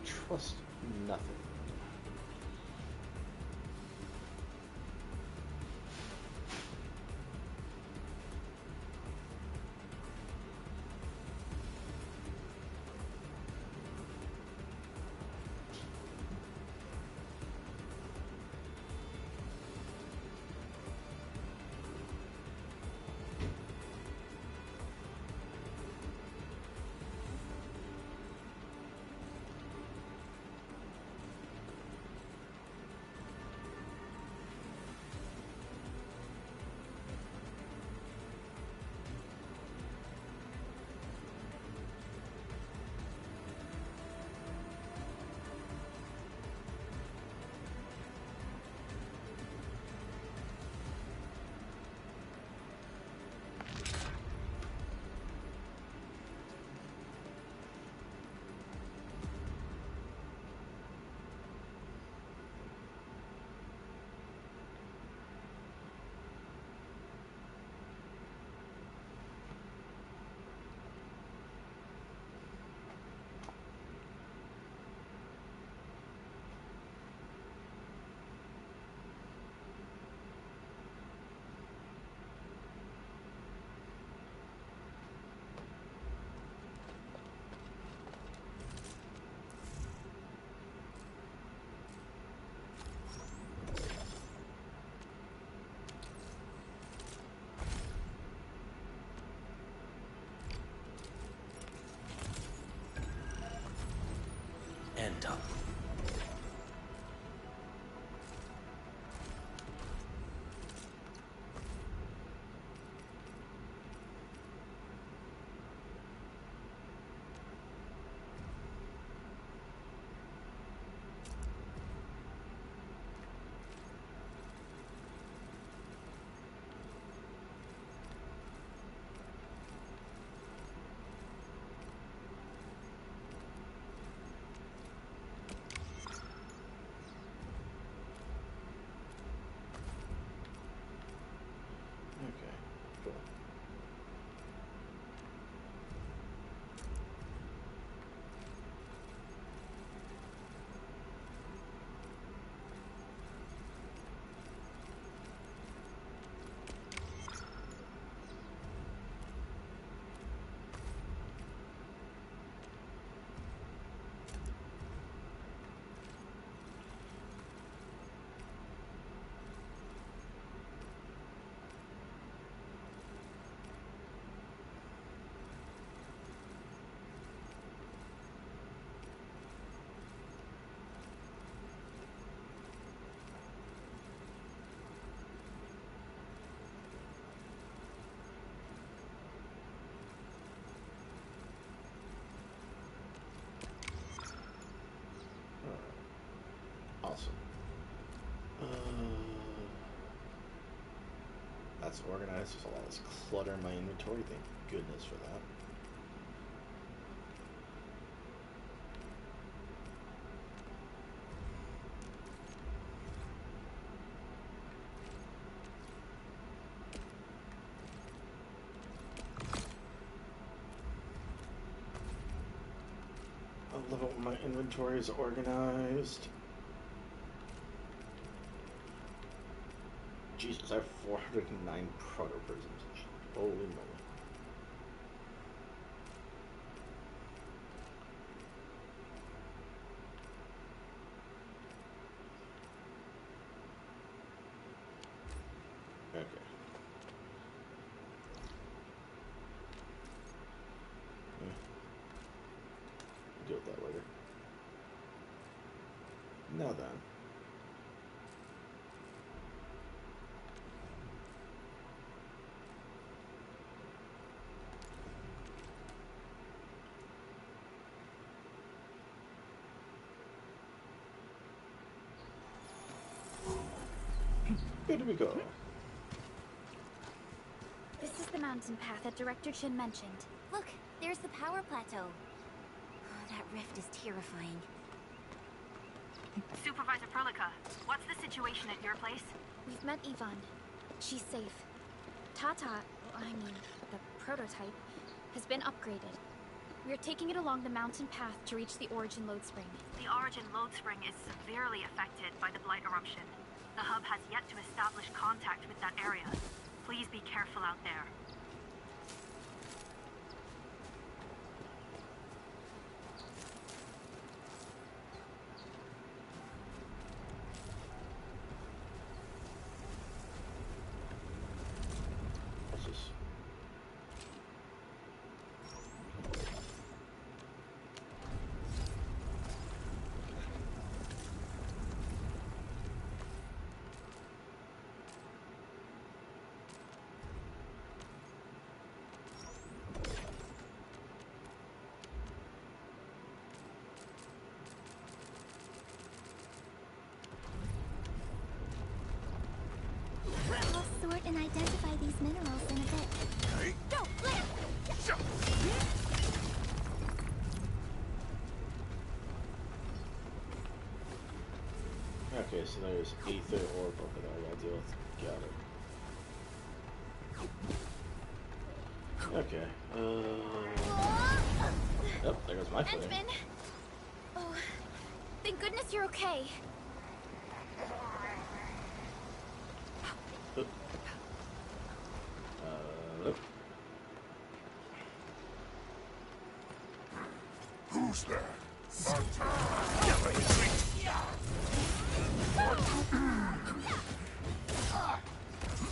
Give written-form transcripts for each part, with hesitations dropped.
trust nothing. And up. Okay, cool. Awesome. That's organized. There's a lot of clutter in my inventory. Thank goodness for that. I love it when my inventory is organized. Jesus, I have 409 proto prisms. Holy moly. Okay. Deal with that later. Now then. Here we go. This is the mountain path that Director Chin mentioned. Look, there's the power plateau. Oh, that rift is terrifying. Supervisor Perlica, what's the situation at your place? We've met Yvonne. She's safe. Tata, I mean, the prototype, has been upgraded. We are taking it along the mountain path to reach the Origin Lode Spring. The Origin Lode Spring is severely affected by the Blight eruption. The hub has yet to establish contact with that area. Please be careful out there. What's this? We'll sort and identify these minerals in a bit. Go, Blair! Okay, so there's ether orb over there I gotta deal with. Got it. Okay. Oh, there goes my footing. Entman! Oh, thank goodness you're okay. Who's there?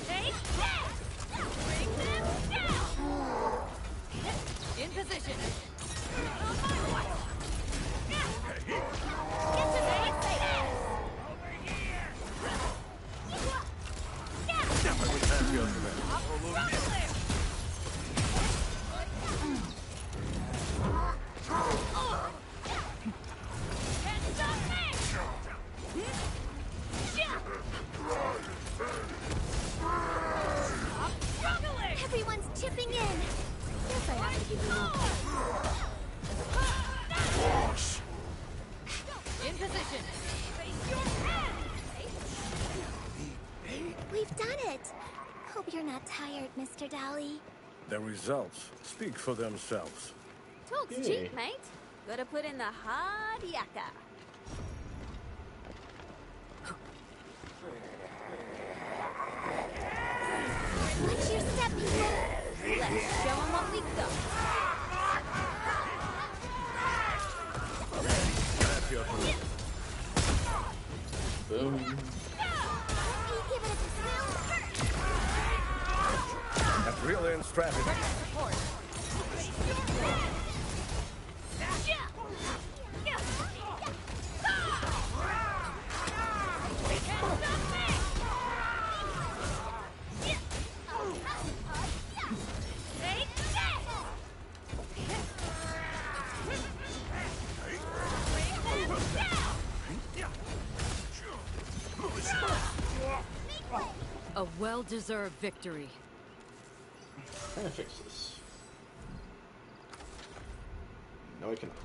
Take this! Bring them down! In position! Not on my watch! Get to the over here! Definitely have you under there. Everyone's chipping in. Guess I have to give you In position! Face your hand! We've done it. Hope you're not tired, Mr. Dowley. The results speak for themselves. Talk's Hey. cheap, mate. Gotta put in the hard yakka. Watch your step, people. Let's show 'em what we got. Have you under there. Boom. You give it a smell first. That's real in strategy. A well-deserved victory. Trying to fix this. No, I cannot.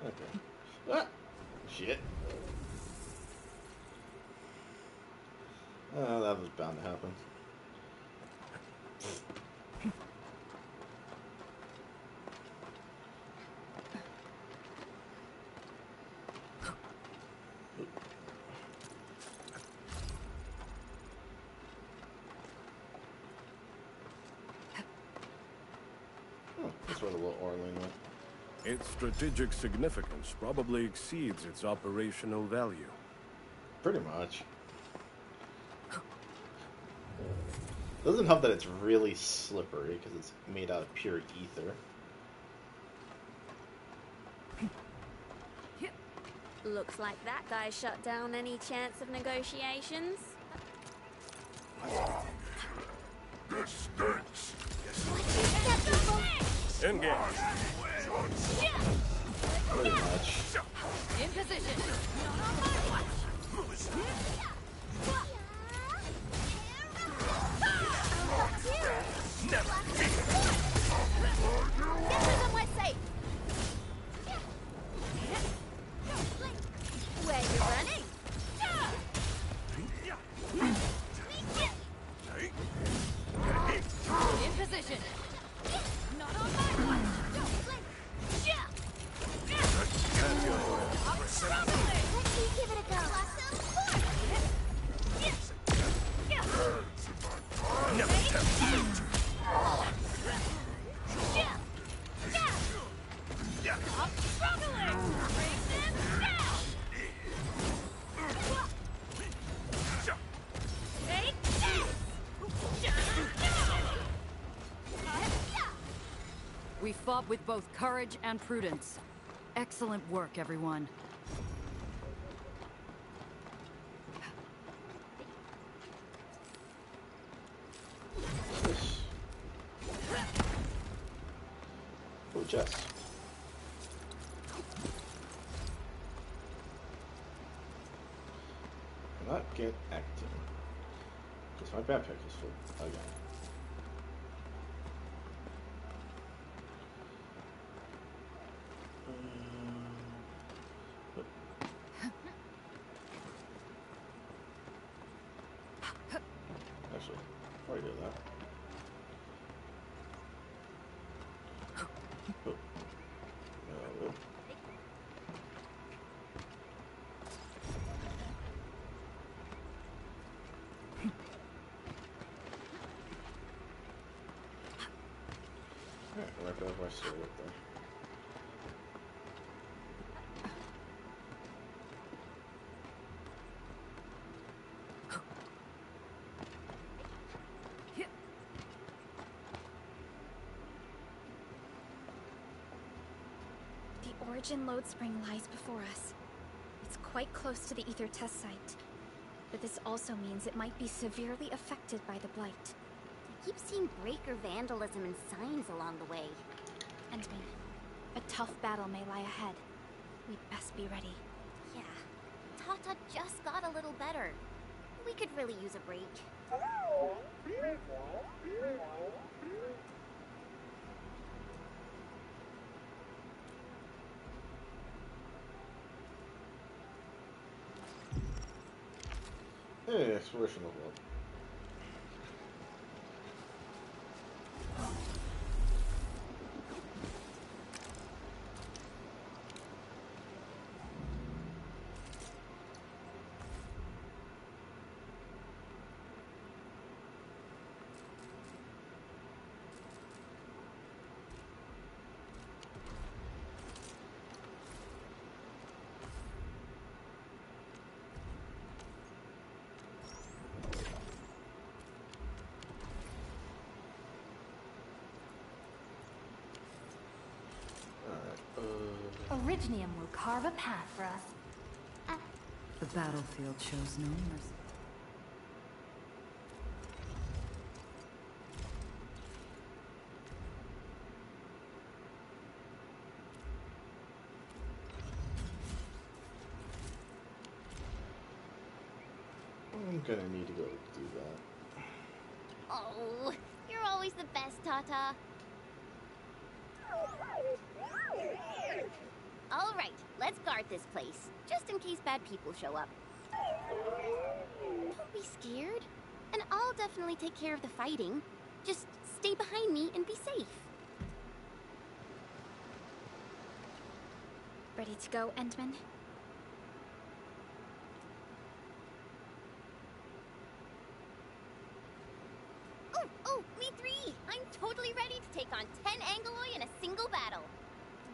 Okay. Ah! Shit. That was bound to happen. Oh, that's where the little Orling went. Its strategic significance probably exceeds its operational value. Pretty much. Doesn't help that it's really slippery because it's made out of pure ether. Looks like that guy shut down any chance of negotiations. This stinks. Engage. Pretty much. In position. Get somewhere safe. Where you running? In position. Not on my watch. Let's give it a go. We fought with both courage and prudence. Excellent work, everyone. Oh, chest. Not get acting. Because my backpack is full again. Actually, before I do that. Oh. No. Alright, right back my sword up there. The Origin load spring lies before us. It's quite close to the ether test site. But this also means it might be severely affected by the Blight. I keep seeing breaker vandalism and signs along the way. Endman, a tough battle may lie ahead. We'd best be ready. Yeah, Tata just got a little better. We could really use a break. Hey, exploration level up. Originium will carve a path for us. The battlefield shows no mercy. I'm gonna need to go do that. Oh, you're always the best, Tata. All right, let's guard this place, just in case bad people show up. Don't be scared, and I'll definitely take care of the fighting. Just stay behind me and be safe. Ready to go, Endman? Oh, me three! I'm totally ready to take on 10 Angoloi in a single battle.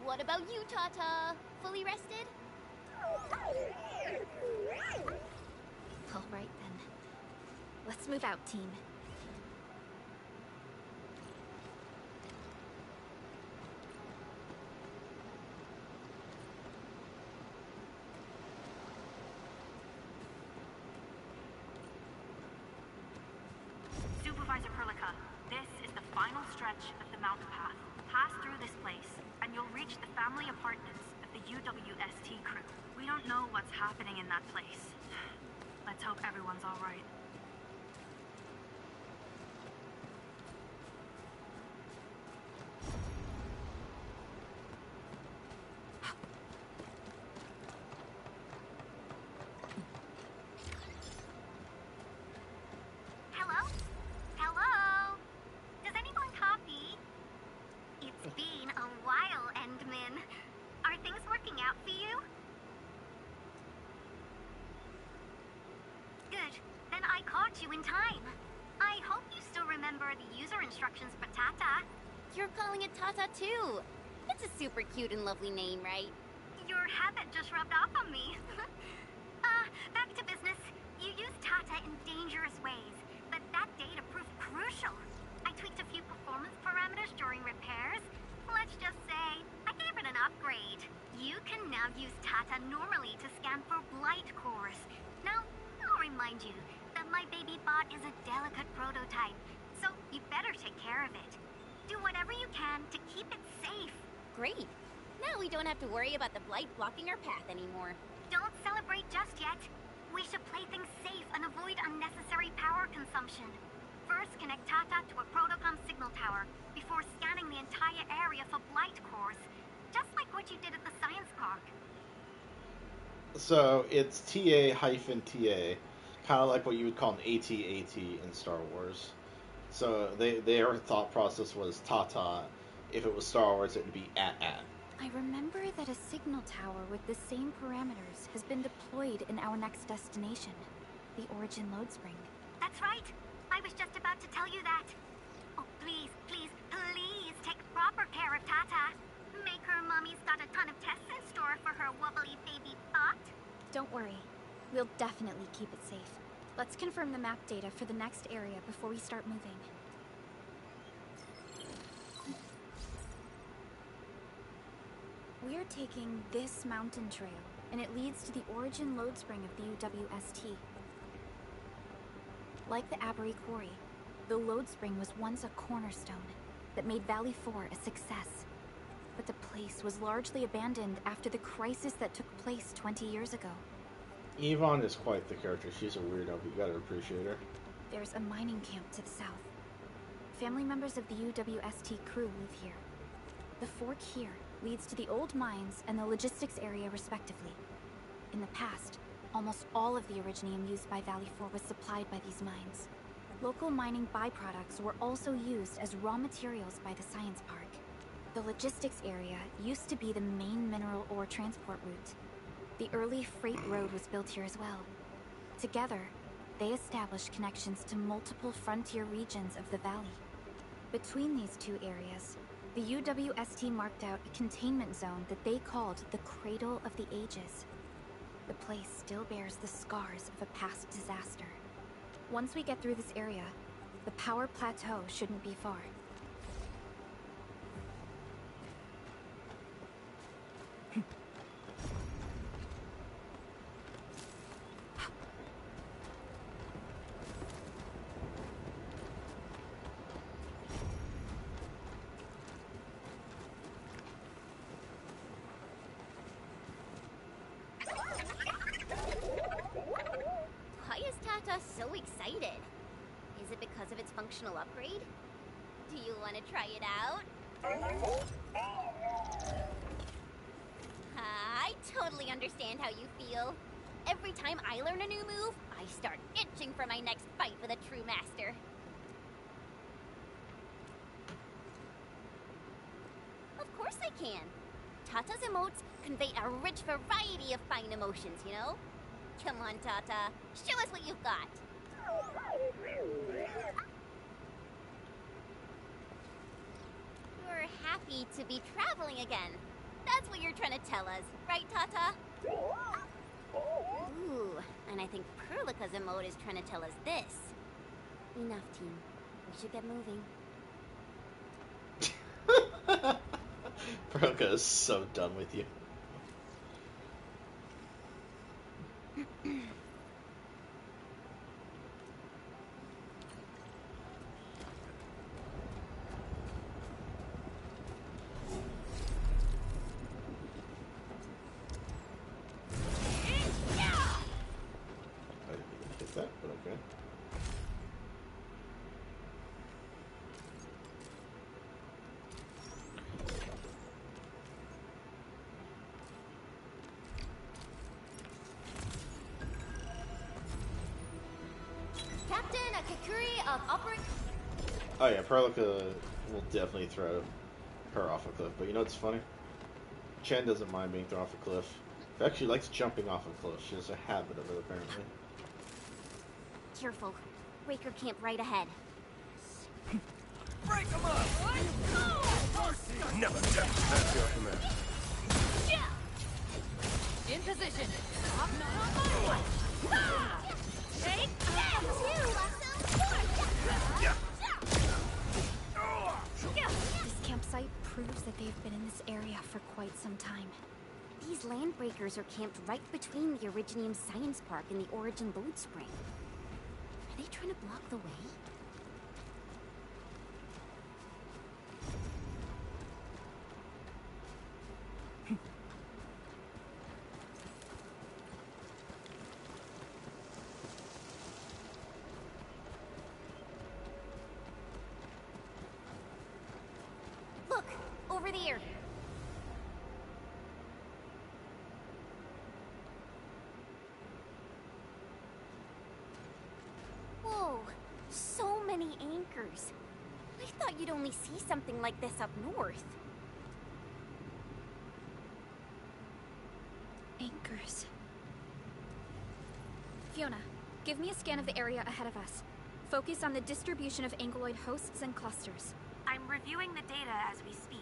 What about you, Tata? Fully rested? All right, then. Let's move out, team. final stretch of the mountain path. Pass through this place, and you'll reach the family apartments of the UWST crew. We don't know what's happening in that place. Let's hope everyone's all right. Hello? Hello? Does anyone copy? It's been a while, Endman. Are things working out for you? Good. Then I caught you in time. I hope you still remember the user instructions for Tata. You're calling it Tata too. It's a super cute and lovely name, right? Your habit just rubbed off on me. Back to business. You used Tata in dangerous ways, but that data proved crucial. I tweaked a few performance parameters during repairs. Let's just say, I gave it an upgrade. You can now use Tata normally to scan for blight cores. Now, I'll remind you that my baby bot is a delicate prototype, so you better take care of it. Do whatever you can to keep it safe. Great. Now we don't have to worry about the blight blocking our path anymore. Don't celebrate just yet. We should play things safe and avoid unnecessary power consumption. First, connect Tata to a Protocom signal tower before scanning the entire area for blight cores, just like what you did at the science park. So it's TA-TA, kind of like what you would call an AT-AT in Star Wars. So their thought process was Tata. If it was Star Wars, it would be at. I remember that a signal tower with the same parameters has been deployed in our next destination, the Origin Load Spring. That's right. I was just about to tell you that. Oh, please, please, please take proper care of Tata. Make her mommy's got a ton of tests in store for her wobbly baby bot. Don't worry. We'll definitely keep it safe. Let's confirm the map data for the next area before we start moving. We're taking this mountain trail, and it leads to the Origin Load Spring of the UWST. Like the Abery Quarry, the Load Spring was once a cornerstone that made Valley 4 a success. But the place was largely abandoned after the crisis that took place 20 years ago. Yvonne is quite the character. She's a weirdo, but you gotta appreciate her. There's a mining camp to the south. Family members of the UWST crew live here. The fork here leads to the old mines and the logistics area respectively. In the past, almost all of the Originium used by Valley 4 was supplied by these mines. Local mining byproducts were also used as raw materials by the science park. The logistics area used to be the main mineral ore transport route. The early freight road was built here as well. Together, they established connections to multiple frontier regions of the valley. Between these two areas, the UWST marked out a containment zone that they called the Cradle of the Ages. The place still bears the scars of a past disaster. Once we get through this area, the power plateau shouldn't be far. Why is Tata so excited? Is it because of its functional upgrade? Do you want to try it out? I totally understand how you feel. Every time I learn a new move, I start itching for my next fight with a true master. Of course I can. Tata's emotes convey a rich variety of fine emotions, you know? Come on, Tata. Show us what you've got. You're happy to be traveling again. That's what you're trying to tell us, right, Tata? Ooh, and I think Perlica's emote is trying to tell us this. Enough, team. We should get moving. Broca is so done with you. Captain Akakuri of Operation... Oh yeah, Perlica will definitely throw her off a cliff. But you know what's funny? Chen doesn't mind being thrown off a cliff. In fact, she likes jumping off a cliff. She has a habit of it, apparently. Careful. Breaker camp right ahead. Break them up! Never tempt That's your command. In position. Take that! This campsite proves that they've been in this area for quite some time. These landbreakers are camped right between the Originium Science Park and the Origin Load Spring. Are they trying to block the way? Look! Over there! Whoa! So many anchors! I thought you'd only see something like this up north. Anchors. Fiona, give me a scan of the area ahead of us. Focus on the distribution of anguloid hosts and clusters. I'm reviewing the data as we speak.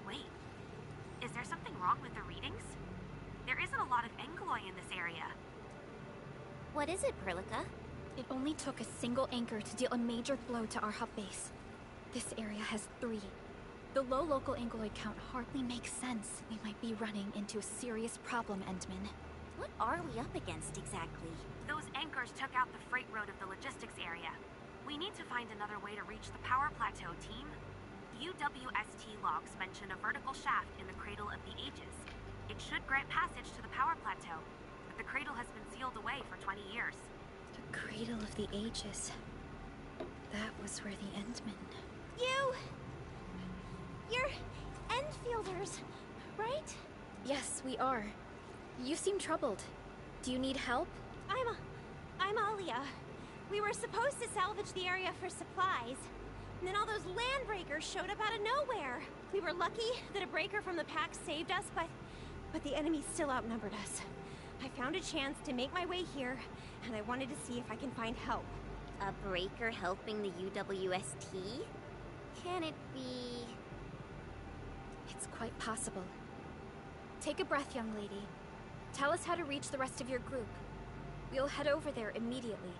Wait, is there something wrong with the readings? There isn't a lot of Anguloi in this area. What is it, Perlica? It only took a single anchor to deal a major blow to our hub base. This area has 3. The low local anguloid count hardly makes sense. We might be running into a serious problem, Endman. What are we up against exactly? Those anchors took out the freight road of the logistics area. We need to find another way to reach the power plateau, team. The UWST logs mention a vertical shaft in the Cradle of the Ages. It should grant passage to the power plateau, but the cradle has been sealed away for 20 years. The Cradle of the Ages. That was where the Endman... You're Enfielders, right? Yes, we are. You seem troubled. Do you need help? I'm Alia. We were supposed to salvage the area for supplies. And then all those land breakers showed up out of nowhere. We were lucky that a breaker from the pack saved us, but the enemy still outnumbered us. I found a chance to make my way here, and I wanted to see if I can find help. A breaker helping the UWST? Can it be... It's quite possible. Take a breath, young lady. Tell us how to reach the rest of your group. We'll head over there immediately.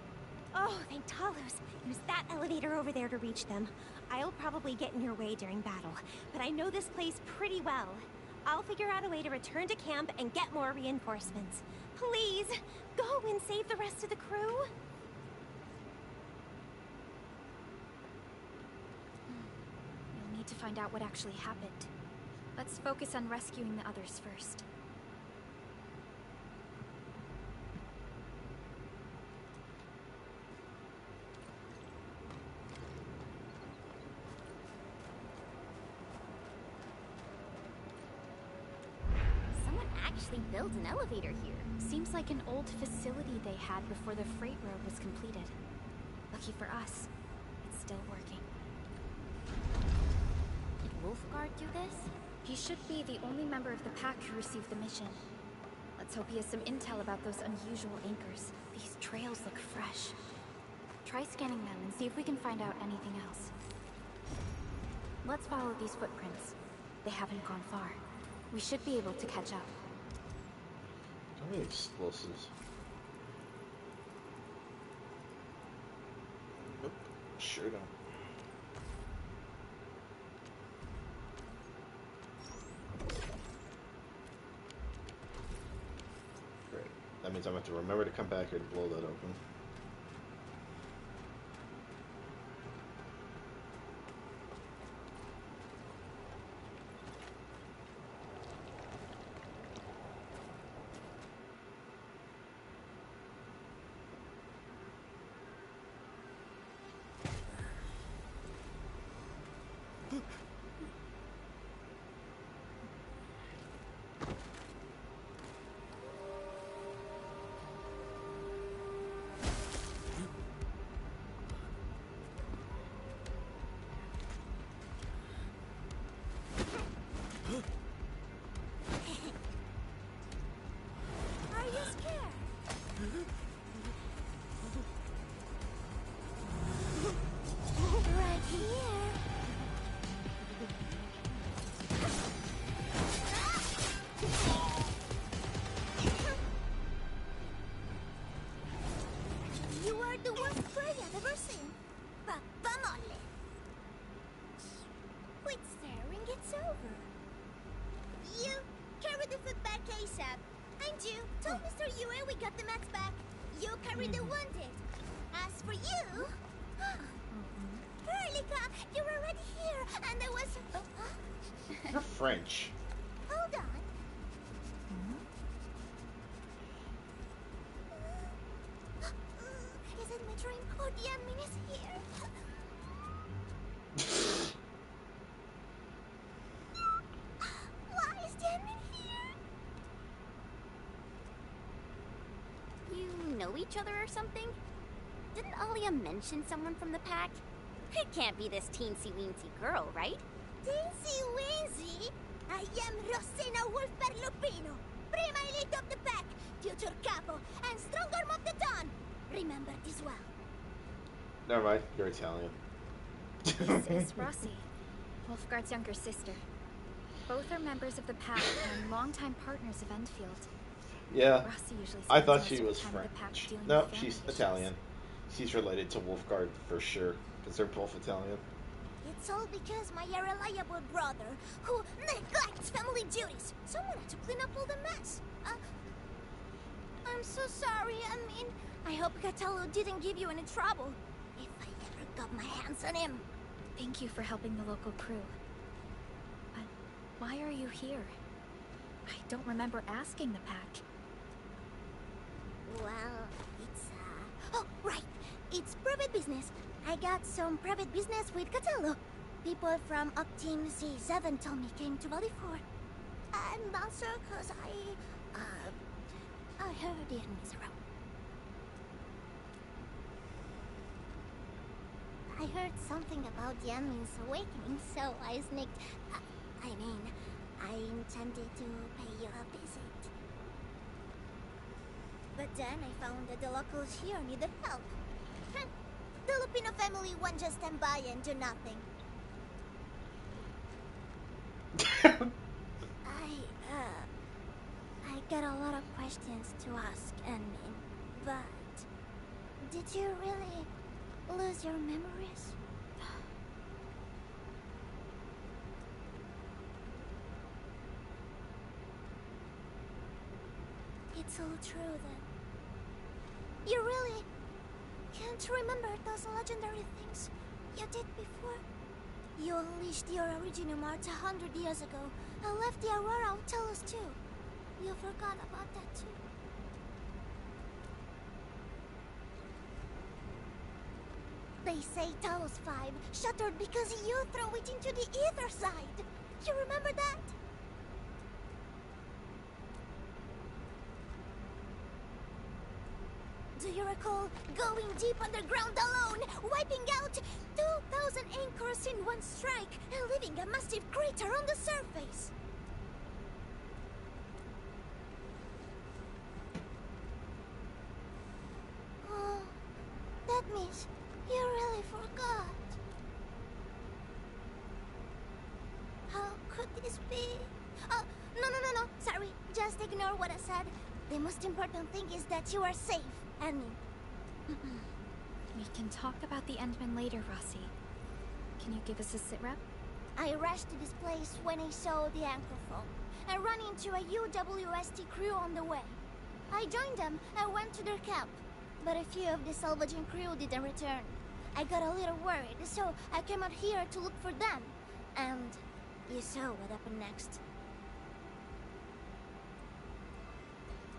Oh, thank Talos. Use that elevator over there to reach them. I'll probably get in your way during battle, but I know this place pretty well. I'll figure out a way to return to camp and get more reinforcements. Please, go and save the rest of the crew. We'll need to find out what actually happened. Let's focus on rescuing the others first. Someone actually built an elevator here. Seems like an old facility they had before the freight road was completed. Lucky for us, it's still working. Did Wolfguard do this? He should be the only member of the pack who received the mission. Let's hope he has some intel about those unusual anchors. These trails look fresh. Try scanning them and see if we can find out anything else. Let's follow these footprints. They haven't gone far. We should be able to catch up. How many explosives? Nope. Sure don't. Great. That means I'm going to have to remember to come back here to blow that open. quit staring, it's over. You carry the food back ASAP. And you, tell Mr. Yue we got the mats back. You carry the wounded. As for you... Perlica, you were already here, and I was... You're French. Hold on. Is it my dream or the admin is here? Why is the admin here? You know each other or something? Didn't Alia mention someone from the pack? It can't be this teensy-weensy girl, right? Teensy-weensy? I am Rosina Wolfberg-Lupino, prima elite of the pack, future capo, and strong arm of the dawn. Remember this well. Never mind, you're Italian. This is Rossi, Wolfgard's younger sister. Both are members of the pack and longtime partners of Enfield. Yeah, Rossi usually I spends thought most she of the was time with the pack French. dealing No, with family she's issues. Italian. She's related to Wolfgard for sure, because they're both Italian. It's all because my irreliable brother, who neglects family duties. Someone had to clean up all the mess. I'm so sorry, I hope Catello didn't give you any trouble. If I ever got my hands on him. Thank you for helping the local crew. But why are you here? I don't remember asking the pack. Well, it's, oh, right. It's private business. I got some private business with Catello. People from Up Team C7 told me came to Valley 4. I'm not sure because I heard the enemies around. I heard something about the enemy's awakening, so I sneaked. I intended to pay you a visit. But then I found that the locals here needed help. The Lupino family won't just stand by and do nothing. I got a lot of questions to ask, but did you really lose your memories? It's all true then. You really can't remember those legendary things you did before? You unleashed your original Mart 100 years ago and left the Aurora of Talos too. You forgot about that too. They say Talos 5 shattered because you threw it into the ether side. You remember that? Do you recall going deep underground alone, wiping out 2,000 anchors in one strike, and leaving a massive crater on the surface? Oh, that means you really forgot. How could this be? Oh, no. Sorry, just ignore what I said. The most important thing is that you are safe. We can talk about the Endman later, Rossi. Can you give us a sit rep? I rushed to this place when I saw the anchor fall. I ran into a UWST crew on the way. I joined them and went to their camp, but a few of the salvaging crew didn't return. I got a little worried, so I came out here to look for them. And you saw what happened next.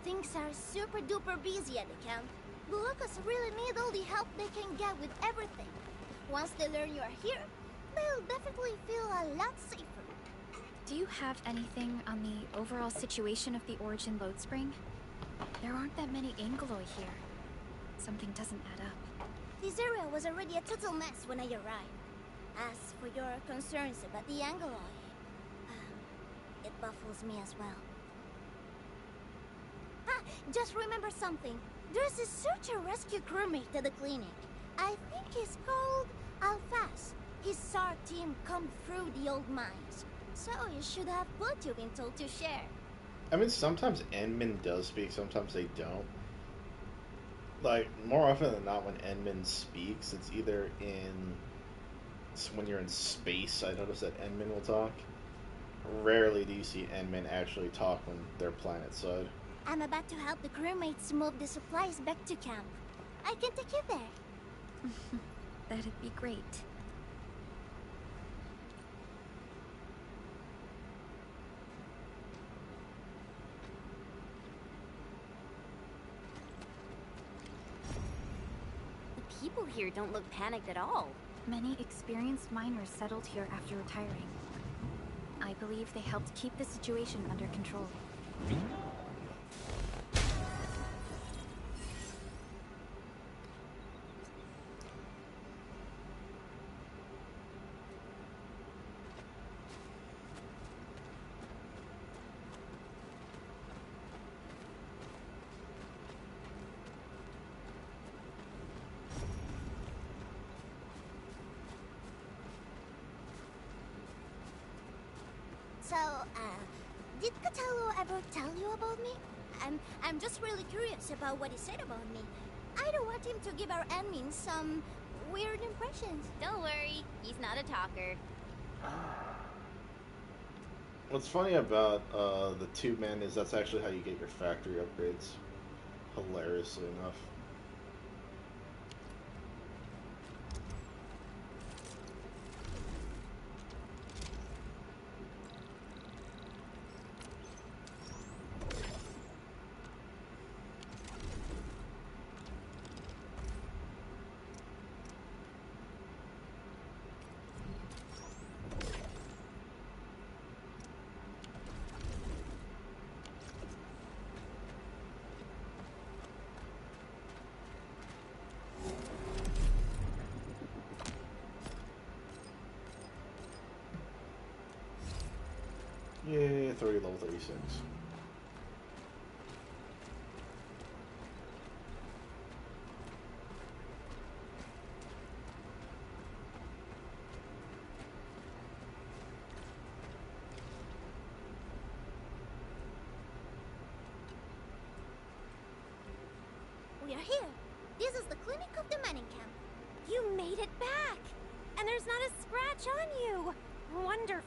Things are super duper busy at the camp. The locals really need all the help they can get with everything. Once they learn you are here, they'll definitely feel a lot safer. Do you have anything on the overall situation of the Origin load spring? There aren't that many Angeloi here. Something doesn't add up. This area was already a total mess when I arrived. As for your concerns about the Angeloi, it baffles me as well. Just remember something. There's a search and rescue crewmate at the clinic. I think he's called Alphas. His SAR team come through the old mines. So you should have both you been told to share. I mean, sometimes Endman does speak, sometimes they don't. Like, more often than not, when Endman speaks, it's either in when you're in space, I notice that N-men will talk. Rarely do you see N-men actually talk when they're planetside. I'm about to help the crewmates move the supplies back to camp. I can take you there. That'd be great. The people here don't look panicked at all. Many experienced miners settled here after retiring. I believe they helped keep the situation under control. So, did Catello ever tell you about me? I'm just really curious about what he said about me. I don't want him to give our admin some weird impressions. Don't worry, he's not a talker. What's funny about the 2 men is that's actually how you get your factory upgrades. Hilariously enough. Yay, 30 level 36. We are here. This is the clinic of the mining camp. You made it back! And there's not a scratch on you! Wonderful.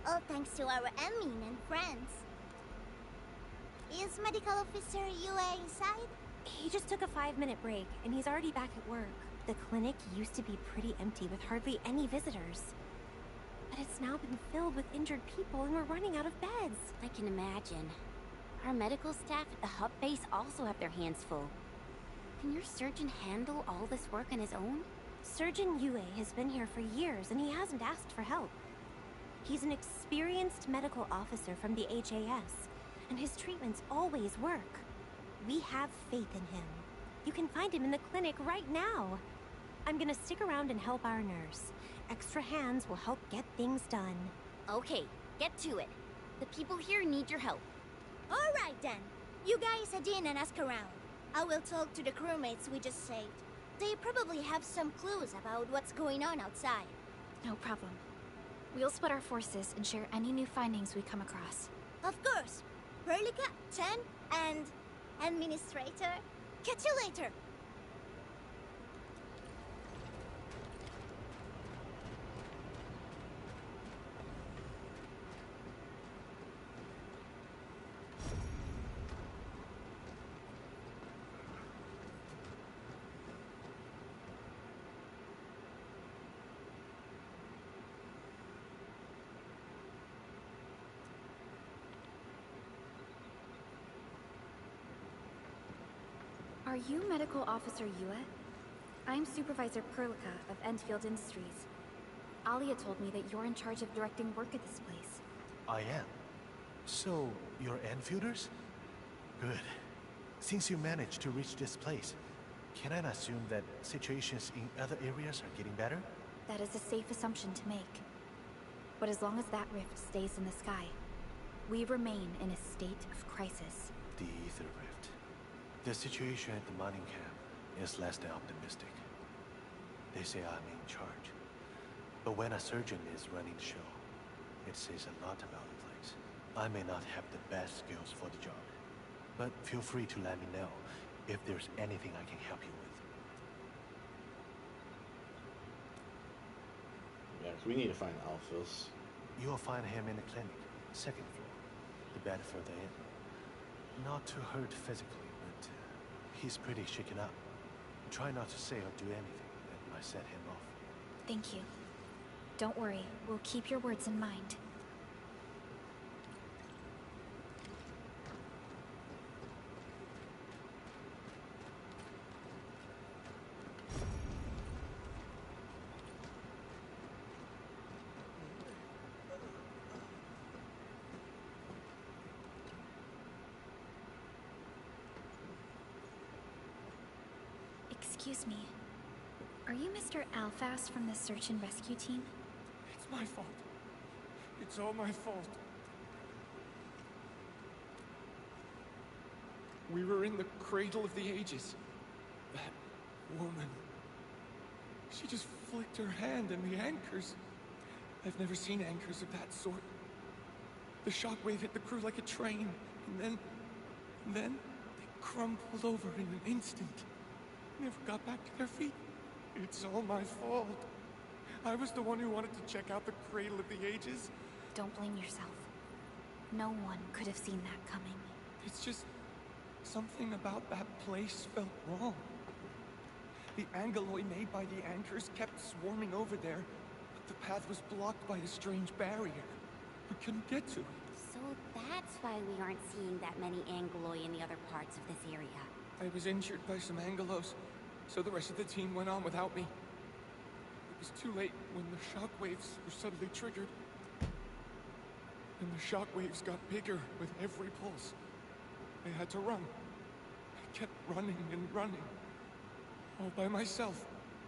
All thanks to our admin and friends. Is Medical Officer Yue inside? He just took a 5-minute break, and he's already back at work. The clinic used to be pretty empty with hardly any visitors. But it's now been filled with injured people, and we're running out of beds. I can imagine. Our medical staff at the hub base also have their hands full. Can your surgeon handle all this work on his own? Surgeon Yue has been here for years, and he hasn't asked for help. He's an experienced medical officer from the HAS, and his treatments always work. We have faith in him. You can find him in the clinic right now. I'm gonna stick around and help our nurse. Extra hands will help get things done. Okay, get to it. The people here need your help. All right then. You guys head in and ask around. I will talk to the crewmates we just saved. They probably have some clues about what's going on outside. No problem. We'll split our forces and share any new findings we come across. Of course. Perlica, Chen, and Administrator. Catch you later. Are you Medical Officer Yue? I'm Supervisor Perlica of Enfield Industries. Alia told me that you're in charge of directing work at this place. I am. So, you're Enfielders? Good. Since you managed to reach this place, can I assume that situations in other areas are getting better? That is a safe assumption to make. But as long as that rift stays in the sky, we remain in a state of crisis. The Ether Rift. The situation at the mining camp is less than optimistic. They say I'm in charge. But when a surgeon is running the show, it says a lot about the place. I may not have the best skills for the job, but feel free to let me know if there's anything I can help you with. Yeah, 'cause we need to find Alphys. You'll find him in the clinic, second floor. The bed further in. Not too hurt physically, but he's pretty shaken up. Try not to say or do anything that might set him off. Thank you. Don't worry, we'll keep your words in mind. Excuse me. Are you Mr. Alphas from the search and rescue team? It's my fault. It's all my fault. We were in the cradle of the ages. That woman. She just flicked her hand and the anchors. I've never seen anchors of that sort. The shockwave hit the crew like a train, and then they crumpled over in an instant. Never got back to their feet. It's all my fault. I was the one who wanted to check out the cradle of the ages. Don't blame yourself. No one could have seen that coming. It's just something about that place felt wrong. The angeloi made by the anchors kept swarming over there, but the path was blocked by a strange barrier. We couldn't get to it. So that's why we aren't seeing that many angeloi in the other parts of this area. I was injured by some angelos, so the rest of the team went on without me. It was too late when the shockwaves were suddenly triggered. And the shockwaves got bigger with every pulse. I had to run. I kept running and running. All by myself.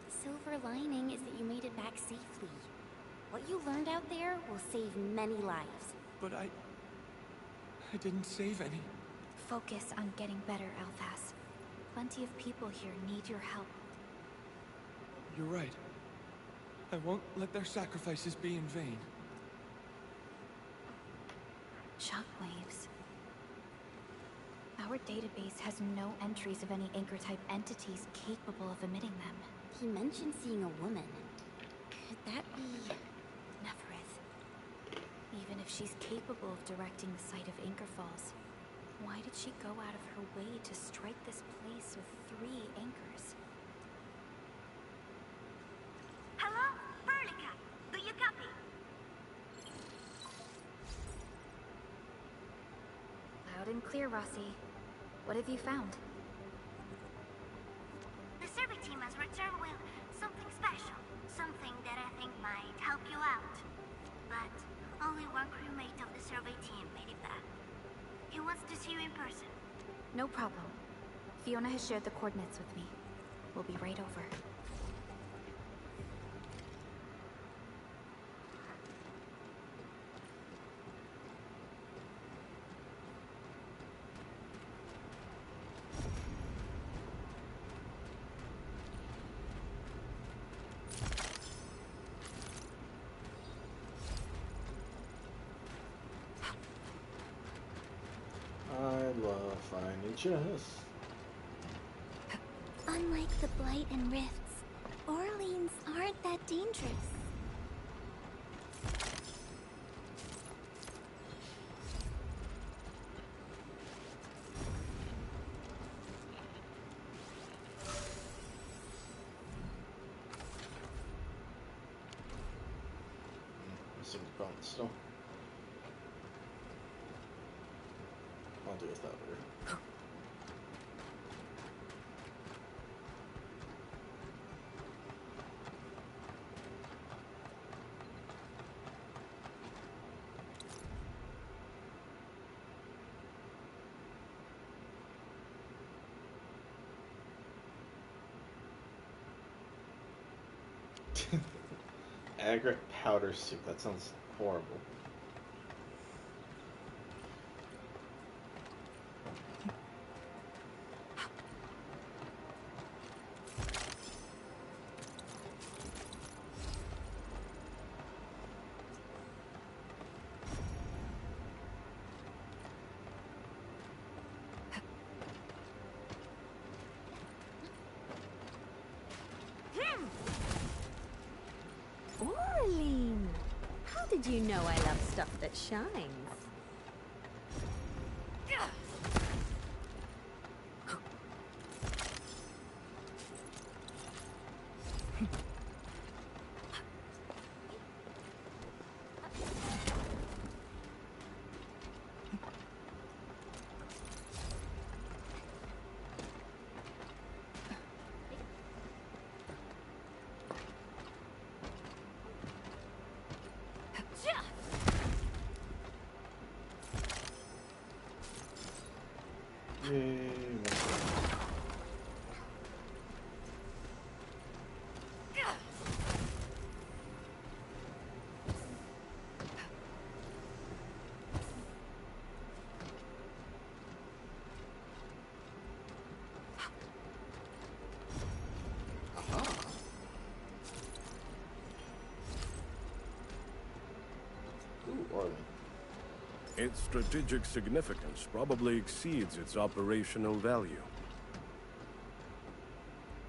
The silver lining is that you made it back safely. What you learned out there will save many lives. But I didn't save any. Focus on getting better, Alphas. Plenty of people here need your help. You're right. I won't let their sacrifices be in vain. Shockwaves. Our database has no entries of any anchor-type entities capable of emitting them. He mentioned seeing a woman. Could that be... Neferith? Even if she's capable of directing the site of Anchor Falls, why did she go out of her way to strike this place with 3 anchors? Hello? Burlica, do you copy? Loud and clear, Rossi. What have you found? The survey team has returned with something special. Something that I think might help you out. But only one crewmate of the survey team made it back. He wants to see you in person. No problem. Fiona has shared the coordinates with me. We'll be right over. I love finding chests. Unlike the Blight and Rifts, Orleans aren't that dangerous. Missing the bone still. I'll do with that later. Agate powder soup. That sounds horrible. Orleans! did you know I love stuff that shines? Yay. Aha. Ooh, Orlin. Its strategic significance probably exceeds its operational value.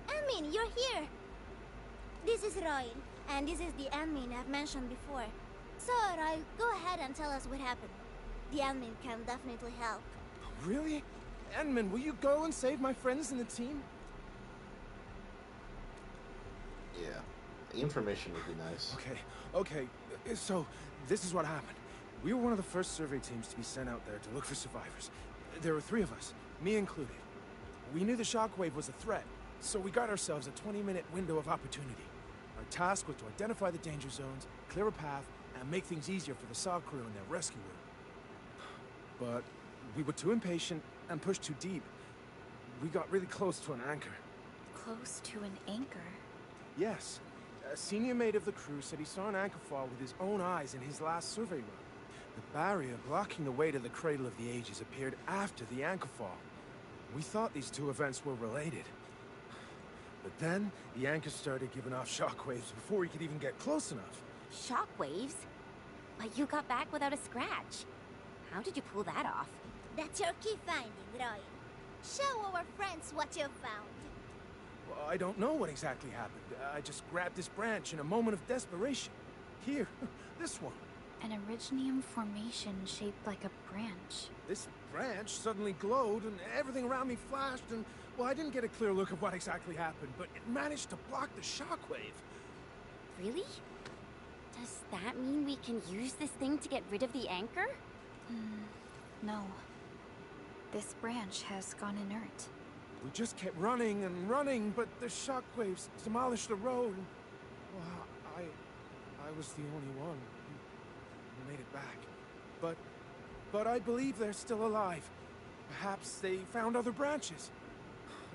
Admin, you're here! This is Roy, and this is the admin I've mentioned before. So, Roy, go ahead and tell us what happened. The admin can definitely help. Really? Edmund, will you go and save my friends in the team? Yeah. The information would be nice. Okay. So, this is what happened. We were one of the first survey teams to be sent out there to look for survivors. There were 3 of us, me included. We knew the shockwave was a threat, so we got ourselves a 20-minute window of opportunity. Our task was to identify the danger zones, clear a path, and make things easier for the SAW crew and their rescue route. But we were too impatient and pushed too deep. We got really close to an anchor. Close to an anchor? Yes. A senior mate of the crew said he saw an anchor fall with his own eyes in his last survey run. The barrier blocking the way to the Cradle of the Ages appeared after the anchor fall. We thought these 2 events were related. But then, the anchor started giving off shockwaves before we could even get close enough. Shockwaves? But you got back without a scratch. How did you pull that off? That's your key finding, Roy. Show our friends what you found. Well, I don't know what exactly happened. I just grabbed this branch in a moment of desperation. Here, this one. An Originium formation shaped like a branch. This branch suddenly glowed and everything around me flashed and, well, I didn't get a clear look of what exactly happened, but it managed to block the shockwave. Really? Does that mean we can use this thing to get rid of the anchor? No. This branch has gone inert. We just kept running and running, but the shockwaves demolished the road. Well, I was the only one who made it back. But I believe they're still alive. Perhaps they found other branches.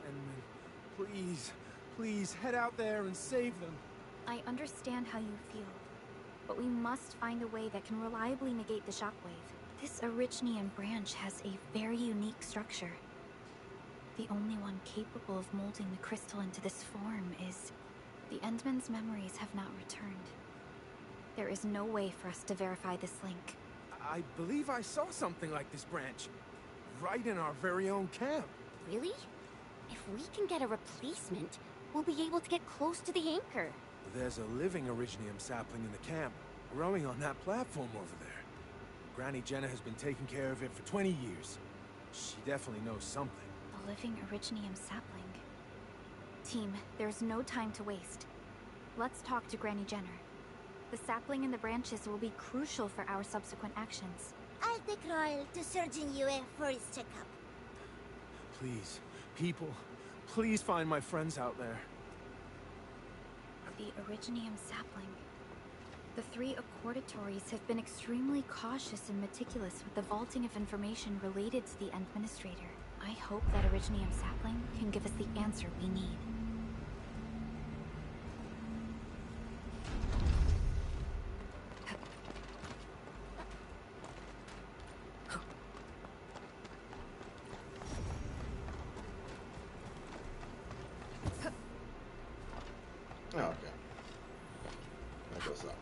And please head out there and save them. I understand how you feel, but we must find a way that can reliably negate the shockwave. This Originium branch has a very unique structure. The only one capable of molding the crystal into this form is... The Endman's memories have not returned. There is no way for us to verify this link. I believe I saw something like this branch. Right in our very own camp. Really? If we can get a replacement, we'll be able to get close to the anchor. There's a living Originium sapling in the camp, growing on that platform over there. Granny Jenna has been taking care of it for 20 years. She definitely knows something. The living Originium sapling. Team, there's no time to waste. Let's talk to Granny Jenner. The sapling and the branches will be crucial for our subsequent actions. I'll take Royal to Surgeon Yue for his checkup. Please, people, please find my friends out there. The Originium sapling. The 3 Accordatories have been extremely cautious and meticulous with the vaulting of information related to the Administrator. I hope that Originium sapling can give us the answer we need. Oh, okay. That goes that way.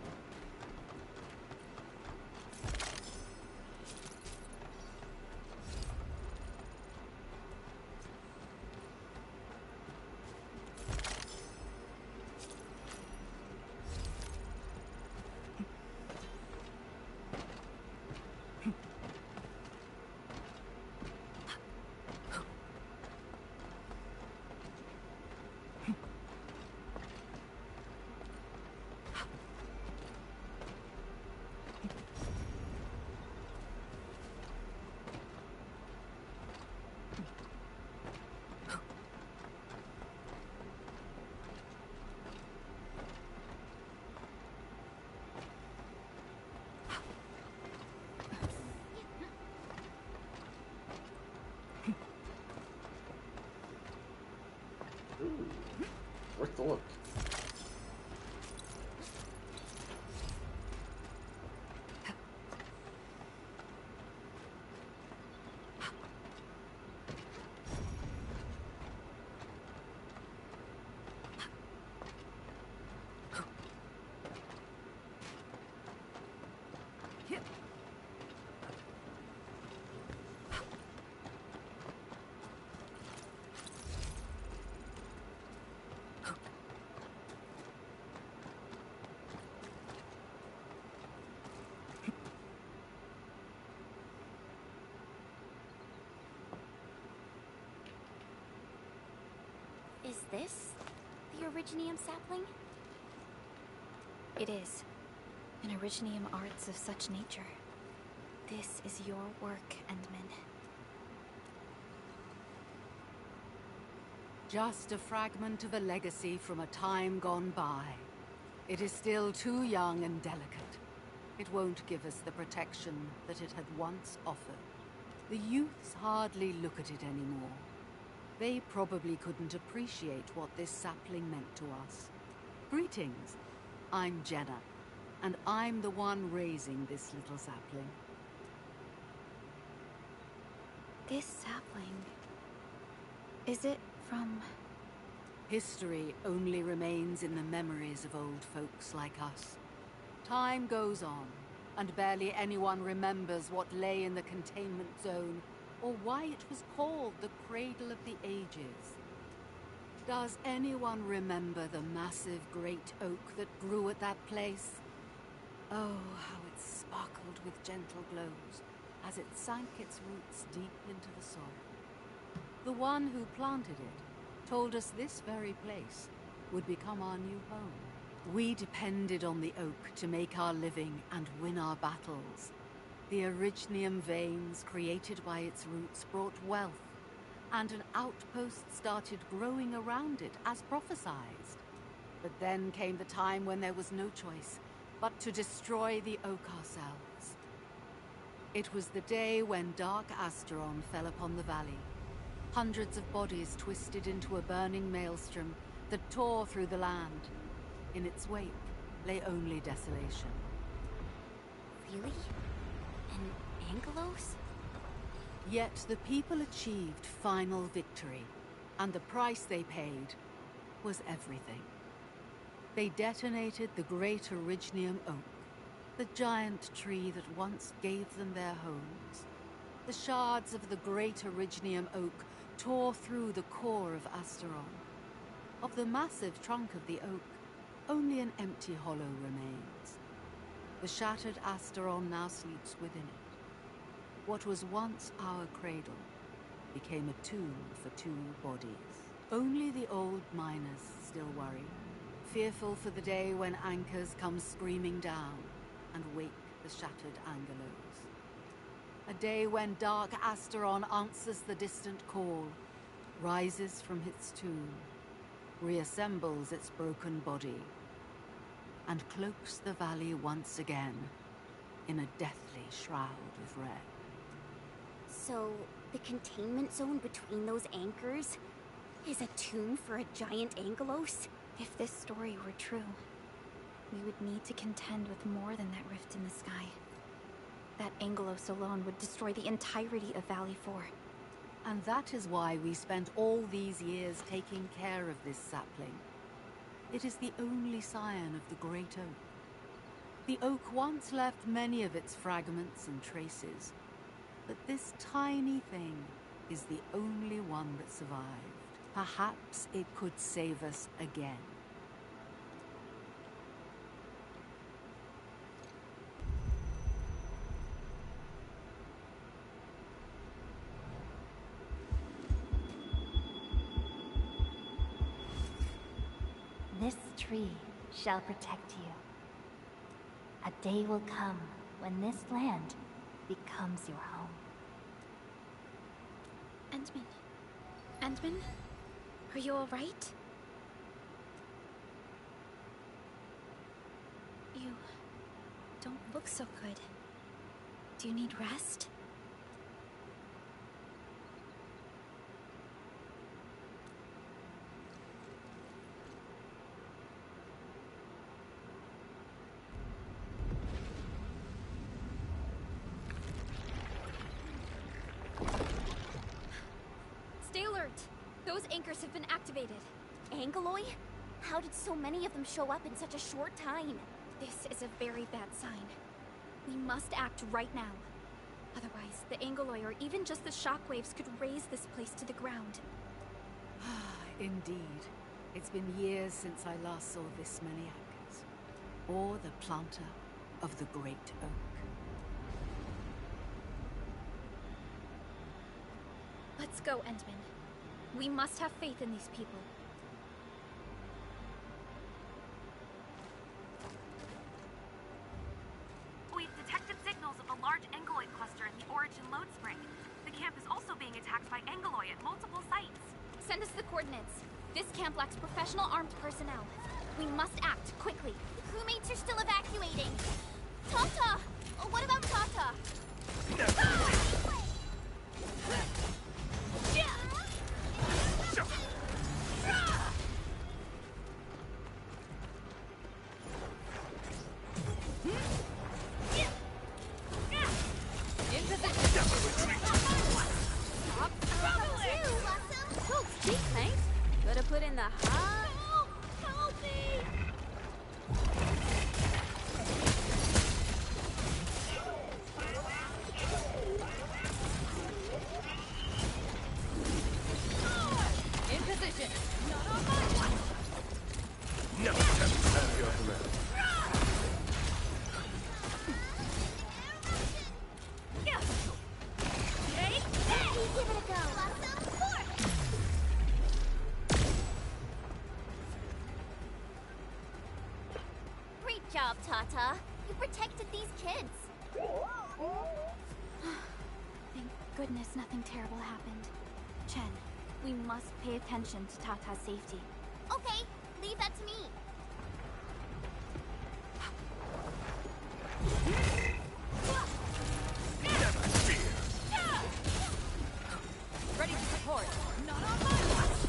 this the Originium sapling? It is. An Originium arts of such nature. This is your work, Endman. Just a fragment of a legacy from a time gone by. It is still too young and delicate. It won't give us the protection that it had once offered. The youths hardly look at it anymore. They probably couldn't appreciate what this sapling meant to us. Greetings. I'm Jenna, and I'm the one raising this little sapling. This sapling... is it from... History only remains in the memories of old folks like us. Time goes on, and barely anyone remembers what lay in the containment zone, or why it was called the Cradle of the Ages. Does anyone remember the massive great oak that grew at that place? Oh, how it sparkled with gentle glows as it sank its roots deep into the soil. The one who planted it told us this very place would become our new home. We depended on the oak to make our living and win our battles. The Originium veins created by its roots brought wealth, and an outpost started growing around it as prophesized. But then came the time when there was no choice but to destroy the oak ourselves. It was the day when Dark Asteron fell upon the valley. Hundreds of bodies twisted into a burning maelstrom that tore through the land. In its wake lay only desolation. Really? An Angelos? Yet the people achieved final victory, and the price they paid was everything. They detonated the great Originium oak, the giant tree that once gave them their homes. The shards of the great Originium oak tore through the core of Asteron. Of the massive trunk of the oak, only an empty hollow remains. The shattered Asteron now sleeps within it. What was once our cradle became a tomb for two bodies. Only the old miners still worry, fearful for the day when anchors come screaming down and wake the shattered Angelos. A day when Dark Asteron answers the distant call, rises from its tomb, reassembles its broken body, and cloaks the valley once again in a deathly shroud of red. So, the containment zone between those anchors is a tomb for a giant Angelos? If this story were true, we would need to contend with more than that rift in the sky. That Angelos alone would destroy the entirety of Valley 4. And that is why we spent all these years taking care of this sapling. It is the only scion of the Great Oak. The oak once left many of its fragments and traces, but this tiny thing is the only one that survived. Perhaps it could save us again. This tree shall protect you. A day will come when this land becomes your home. Endman? Endman? Are you alright? You don't look so good. Do you need rest? Stay alert! Those anchors have been activated. Angeloi? How did so many of them show up in such a short time? This is a very bad sign. We must act right now. Otherwise, the Angeloi or even just the shockwaves could raze this place to the ground. Indeed. It's been years since I last saw this many anchors. Or the planter of the Great Oak. Let's go, Endman. We must have faith in these people. large Angeloid cluster in the Origin Load Spring. The camp is also being attacked by Angeloid at multiple sites. Send us the coordinates. This camp lacks professional armed personnel. We must act quickly. The crewmates are still evacuating. Tata! Oh, what about Tata? Better put in the hot. Help me! In position. No, have your command. Give it a go. Awesome. Fork! Great job, Tata. You protected these kids. Thank goodness nothing terrible happened. Chen, we must pay attention to Tata's safety. Okay, leave that to me. Ready to support. Not on my watch.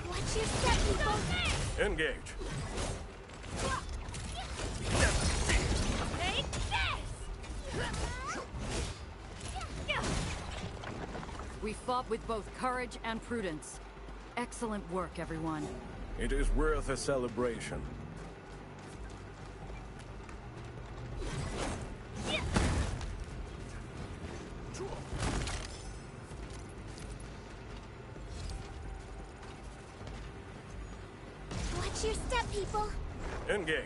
Watch your step, people. Engage. Take this! We fought with both courage and prudence. Excellent work, everyone. It is worth a celebration. Watch your step, people. Engage.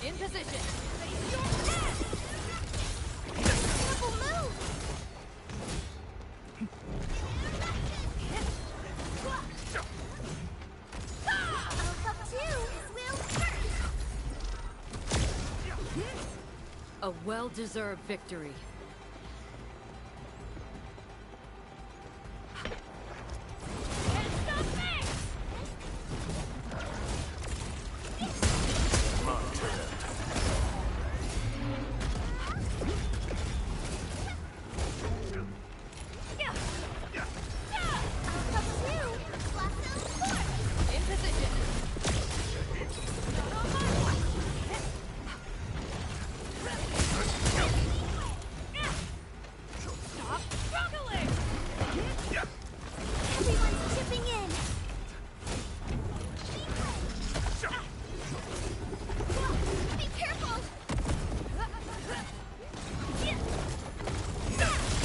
In position. Careful move! I'll help too. A well-deserved victory. In position. Stop struggling! Everyone's chipping in. Be careful!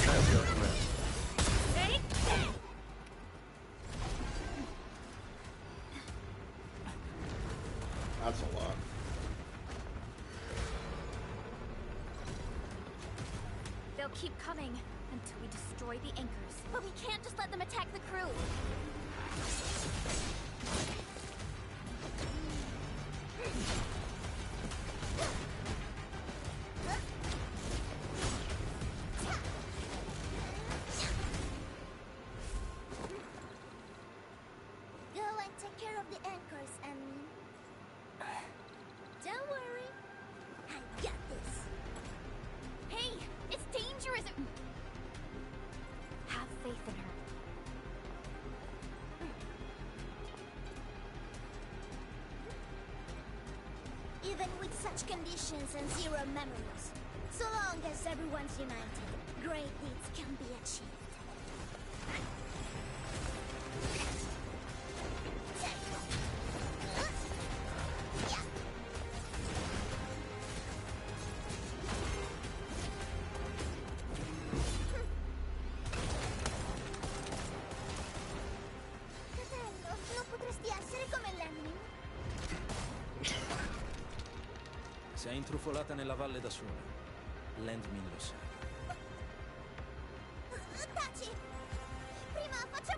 Have your command. That's a lot. They'll keep coming until we destroy the anchors. But we can't just let them attack the crew. Go and take care of the anchors and... Don't worry. I got this. Hey, it's dangerous. Have faith in her. Even with such conditions and zero memories, so long as everyone's united, great deeds can be achieved. Fratello, non potresti essere come Lemmy? Sei intrufolata nella valle da sola. Landmin lo sa. Taci! Prima facciamo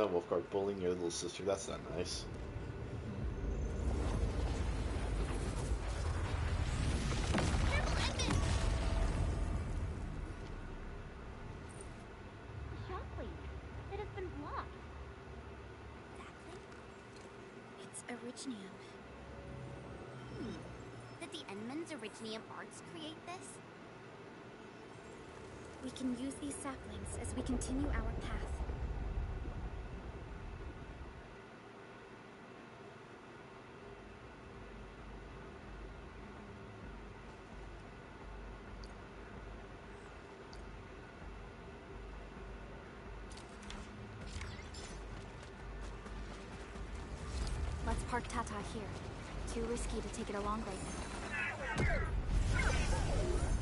Wolfguard bullying your little sister. That's not nice. It has been blocked. It's Originium. Did the Enman's Originium arts create this? We can use these saplings as we continue our path. Let's park Tata here. Too risky to take it along right now.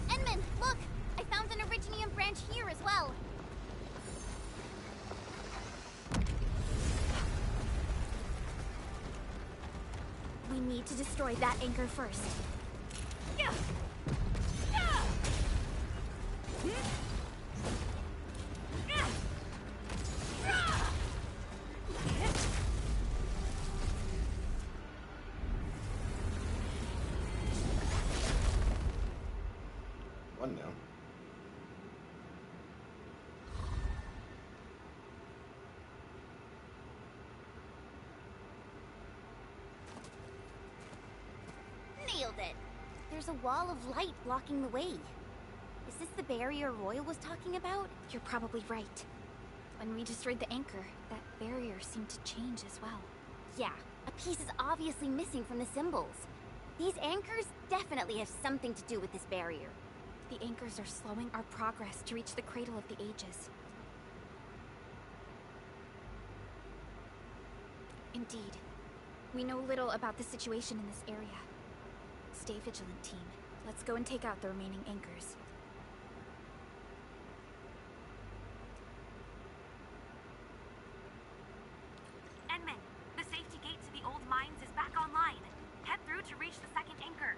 Enman, look! I found an Originium branch here as well. We need to destroy that anchor first. One now. Nailed it! There's a wall of light blocking the way. Is this the barrier Royal was talking about? You're probably right. When we destroyed the anchor, that barrier seemed to change as well. Yeah, a piece is obviously missing from the symbols. These anchors definitely have something to do with this barrier. The anchors are slowing our progress to reach the Cradle of the Ages. Indeed. We know little about the situation in this area. Stay vigilant, team. Let's go and take out the remaining anchors. Enman, the safety gate to the old mines is back online. Head through to reach the second anchor.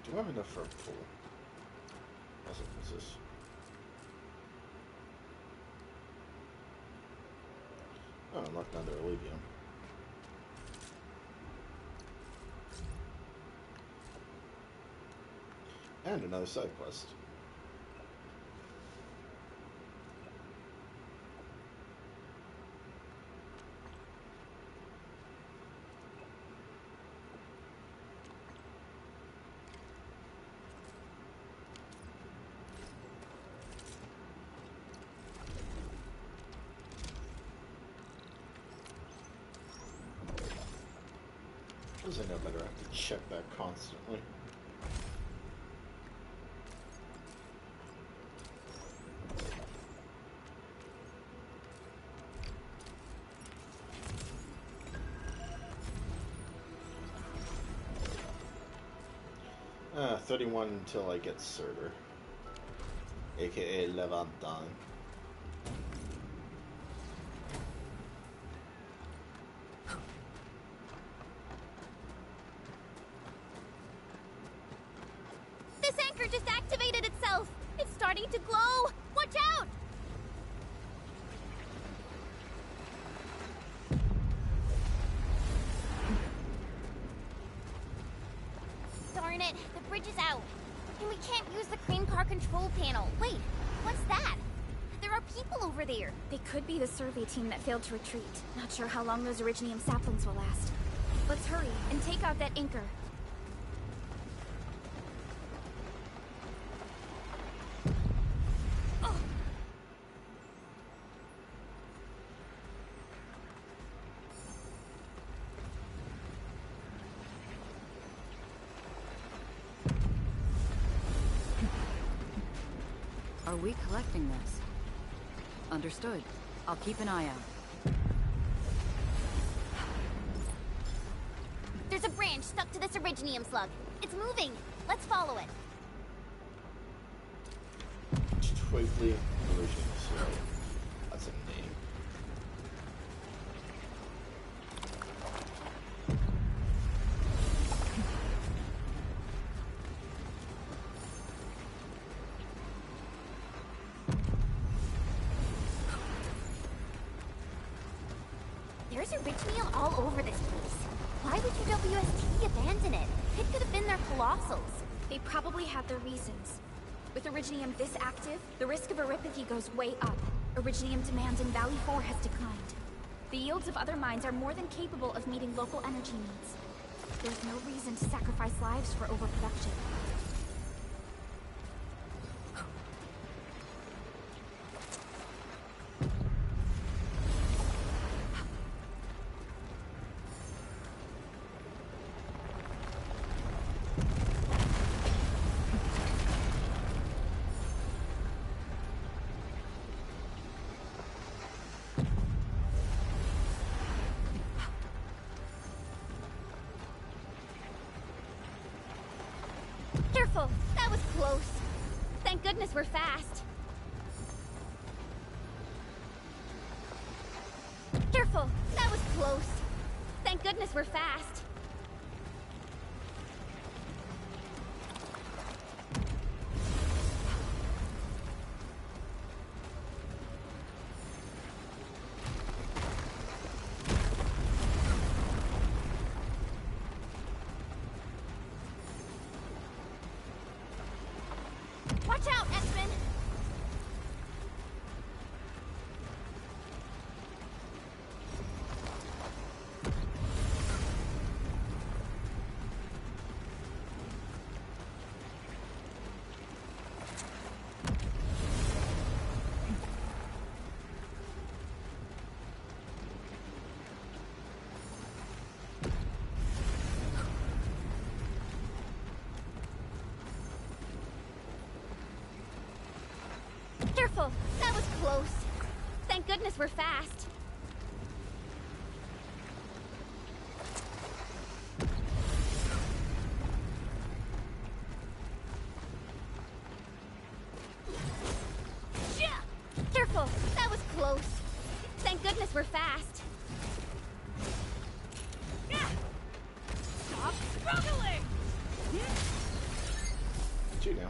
Do I have enough for a pool? What's this? Oh, unlocked another Elysium. And another side quest. As I know better, I have to check that constantly. Ah, 31 until I get Surtur, aka Levantan. This anchor just activated itself! It's starting to glow! Watch out! Darn it, the bridge is out. And we can't use the crane car control panel. Wait, what's that? There are people over there. They could be the survey team that failed to retreat. Not sure how long those Originium saplings will last. Let's hurry and take out that anchor. Are we collecting this? Understood. I'll keep an eye out. There's a branch stuck to this Originium slug. It's moving. Let's follow it. Twiggly illusions. That's a name. There's Originium all over this place. Why would UWST abandon it? It could have been their colossals. They probably had their reasons. With Originium this active, the risk of eripathy goes way up. Originium demand in Valley 4 has declined. The yields of other mines are more than capable of meeting local energy needs. There's no reason to sacrifice lives for overproduction. Careful! That was close. Thank goodness we're fast. Careful! That was close. Thank goodness we're fast. Watch out, Espen! Careful! That was close. Thank goodness we're fast. Careful! That was close. Thank goodness we're fast. Stop struggling! Get you now.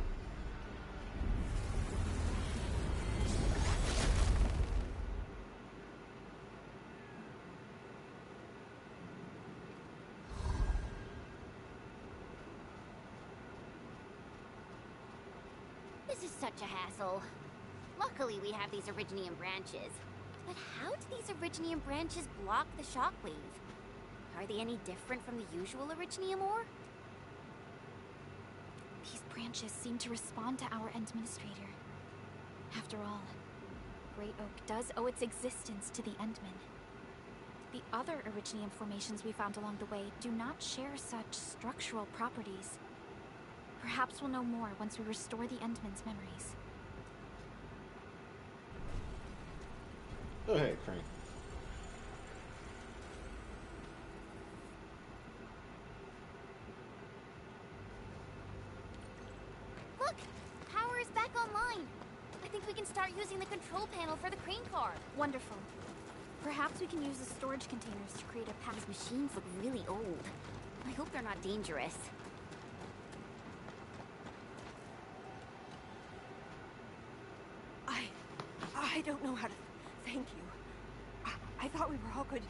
This is such a hassle. Luckily, we have these Originium branches. But how do these Originium branches block the shockwave? Are they any different from the usual Originium ore? These branches seem to respond to our Endministrator. After all, Grey Oak does owe its existence to the Endmen. The other Originium formations we found along the way do not share such structural properties. Perhaps we'll know more once we restore the Endmen's memories. Oh, hey, Crane. Look! Power is back online! I think we can start using the control panel for the crane car. Wonderful. Perhaps we can use the storage containers to create a path. These machines look really old. I hope they're not dangerous. I don't know how to thank you. I thought we were all going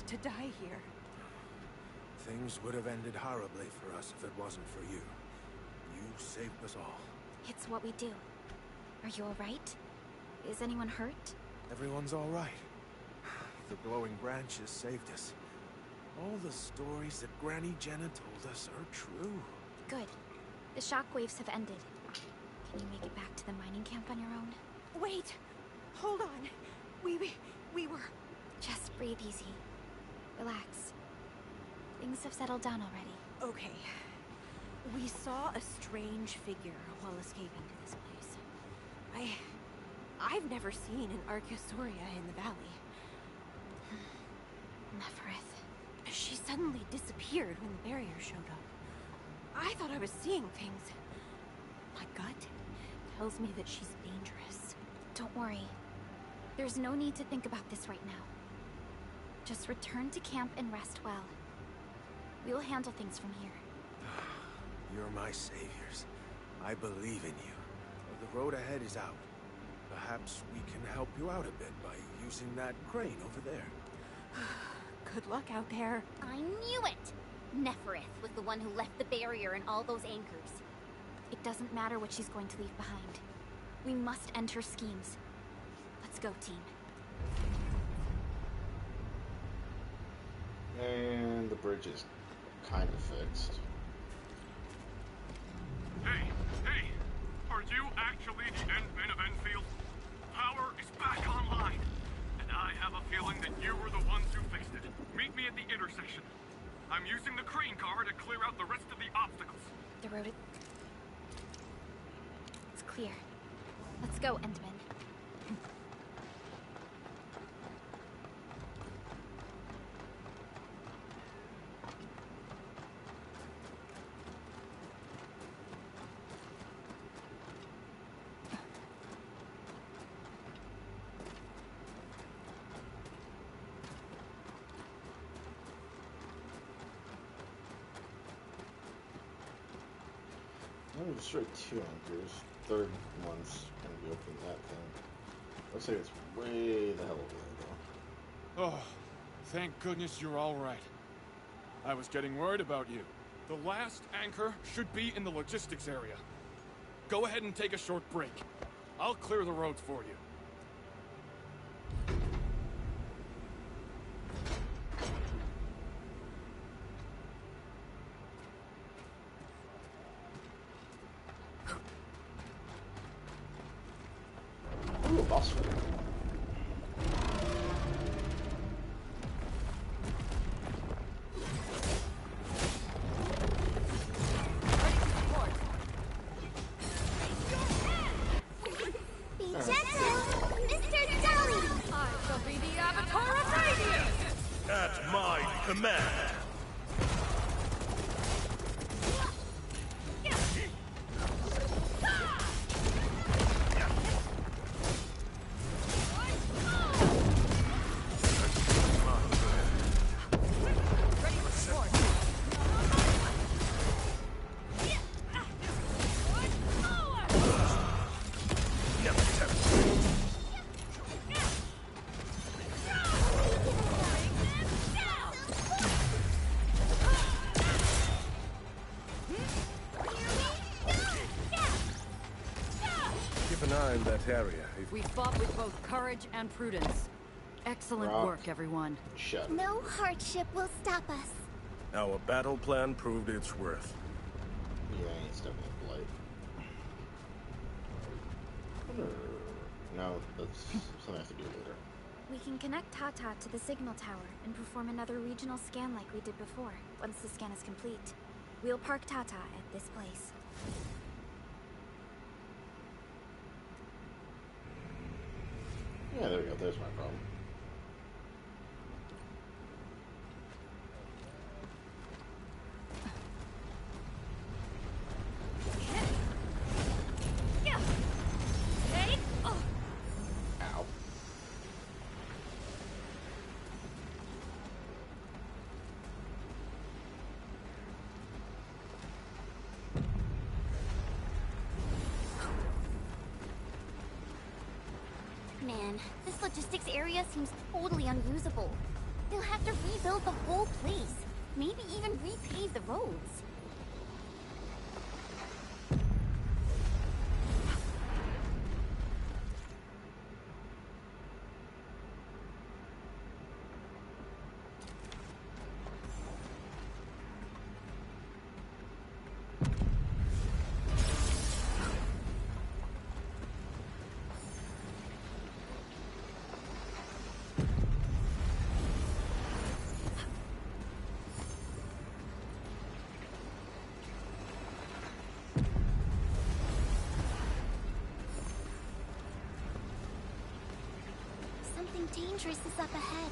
to die here. Things would have ended horribly for us if it wasn't for you. You saved us all. It's what we do. Are you alright? Is anyone hurt? Everyone's all right. The glowing branches saved us. All the stories that Granny Jenna told us are true. Good. The shockwaves have ended. Can you make it back to the mining camp on your own? Wait! Hold on. We were... Just breathe easy. Relax. Things have settled down already. Okay. We saw a strange figure while escaping to this place. I've never seen an Archaeostoria in the valley. Nefereth. She suddenly disappeared when the barrier showed up. I thought I was seeing things. My gut tells me that she's dangerous. Don't worry. There's no need to think about this right now. Just return to camp and rest well. We'll handle things from here. You're my saviors. I believe in you. The road ahead is out. Perhaps we can help you out a bit by using that crane over there. Good luck out there. I knew it! Neferith was the one who left the barrier and all those anchors. It doesn't matter what she's going to leave behind. We must end her schemes. Let's go, team. And the bridge is kind of fixed. Hey! Are you actually the Endman of Enfield? Power is back online, and I have a feeling that you were the ones who fixed it. Meet me at the intersection. I'm using the crane car to clear out the rest of the obstacles. The road is... It's clear. Let's go, Endman. I'm destroyed 2 anchors. Third one's gonna be opening that thing. Looks like it's way the hell over there, Oh, thank goodness you're all right. I was getting worried about you. The last anchor should be in the logistics area. Go ahead and take a short break. I'll clear the roads for you. though. Ooh, boss fight. At my command. Keep an eye on that area. We fought with both courage and prudence. Excellent Rock. work, everyone. Shut up. No hardship will stop us. Our battle plan proved its worth. Yeah, I ain't stepping in blight. No, that's something I have to do later. We can connect Tata to the signal tower and perform another regional scan like we did before, once the scan is complete. We'll park Tata at this place. Yeah, there we go. There's my problem. Ow. Man, this logistics area seems totally unusable. They'll have to rebuild the whole place. Maybe even repave the roads. Something dangerous is up ahead.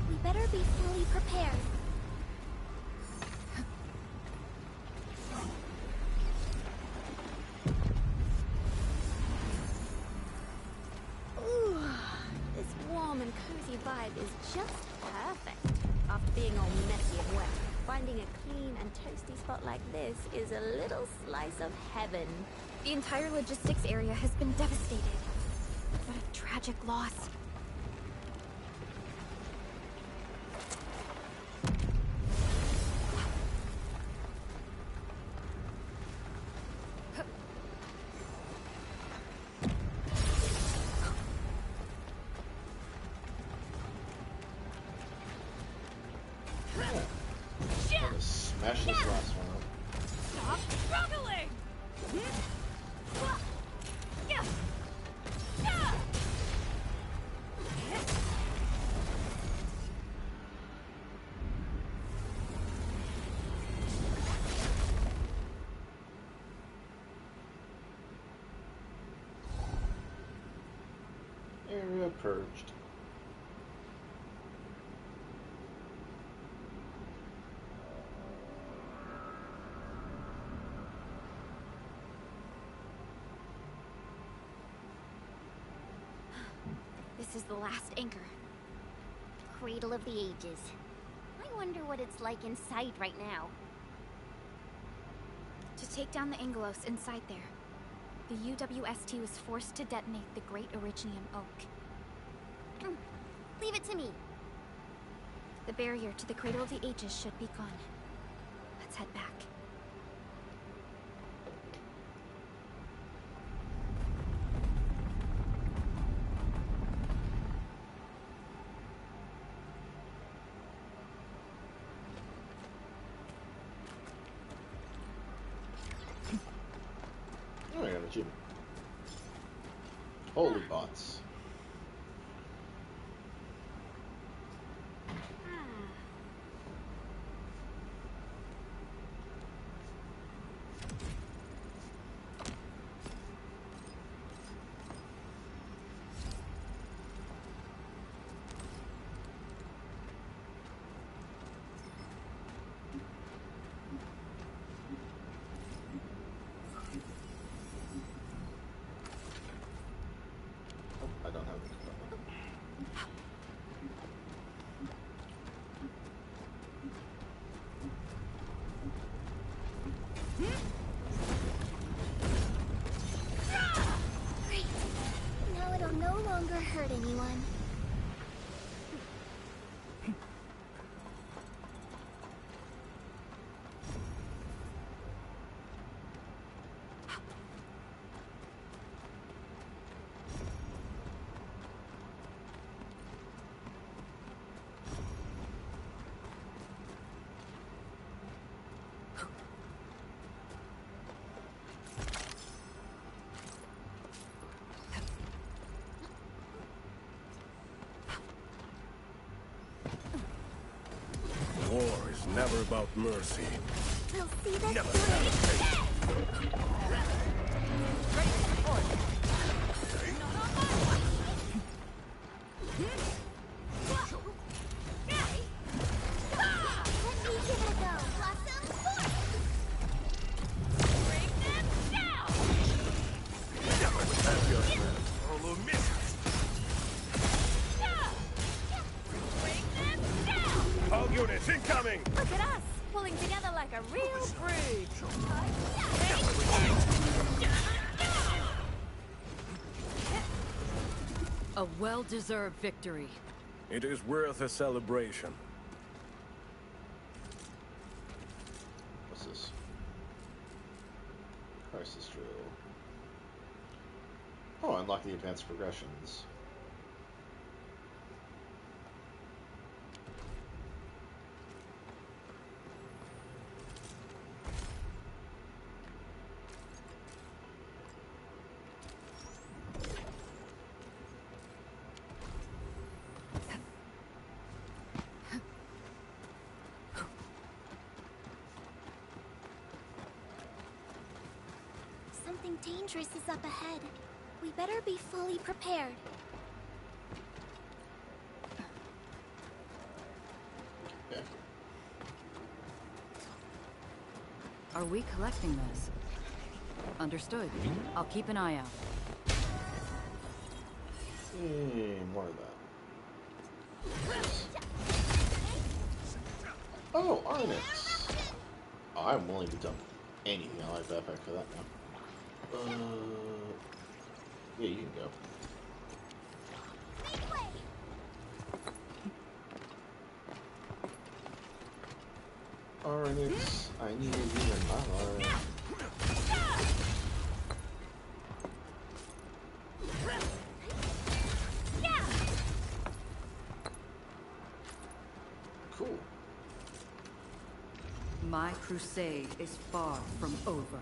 We better be fully prepared. Ooh, this vibe is just perfect. After being all messy and wet, finding a clean and toasty spot like this is a little slice of heaven. The entire logistics area has been devastated. What a tragic loss. Smash this last one up. Stop struggling! Area purged. This is the last anchor. Cradle of the Ages. I wonder what it's like inside right now. To take down the Angelos inside there, the UWST was forced to detonate the Great Originium Oak. Leave it to me. The barrier to the Cradle of the Ages should be gone. Let's head back. Oh, I got an achievement. Holy bots. I don't have it. Great. Now it'll no longer hurt anyone. War is never about mercy. We'll see this Never through. Ready to report. Let me give it a go. Blossom forth! Bring them down! Never have your friend. All miss. Bring them down! All units incoming! Look at us, pulling together like a real brood. A well-deserved victory. It is worth a celebration. What's this? Crisis drill. Oh, unlock the advanced progressions. Something dangerous is up ahead. We better be fully prepared. Yeah. Are we collecting this? Understood. I'll keep an eye out. More of that. Arknights. Oh, I'm willing to dump anything on my backpack for that now. Yeah, you can go. Arknights, I need you in my life. Cool. My crusade is far from over.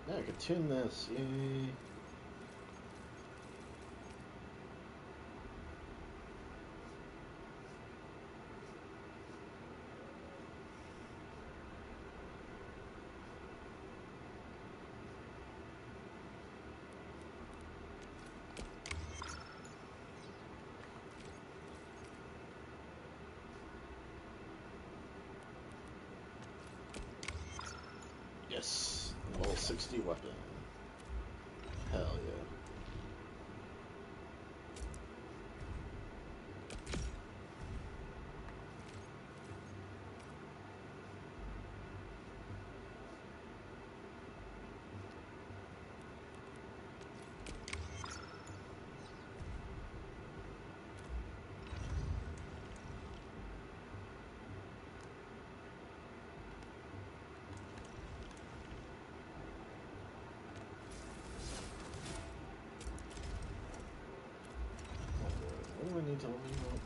Now I can tune this. Yay. Yes, level 60 weapon. Hell yeah. What do I need to level up?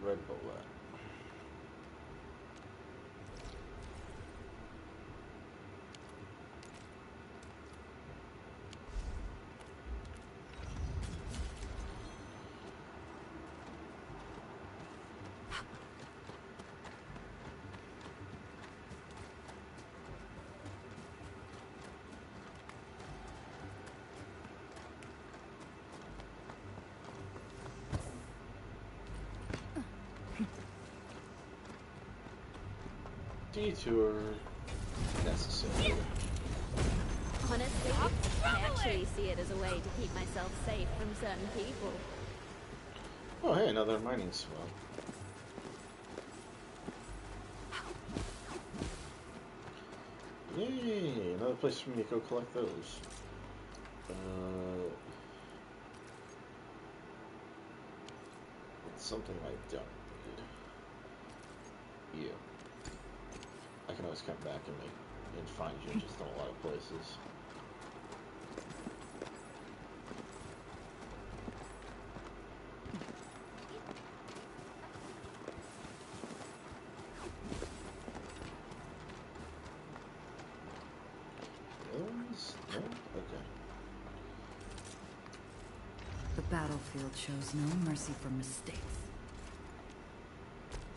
Red bullet. Detour necessary. Honestly, I actually see it as a way to keep myself safe from certain people. Oh hey, another mining swell. Yay! Another place for me to go collect those. It's something I don't need. You. I can always come back and find you just in a lot of places. No? Okay. The battlefield shows no mercy for mistakes.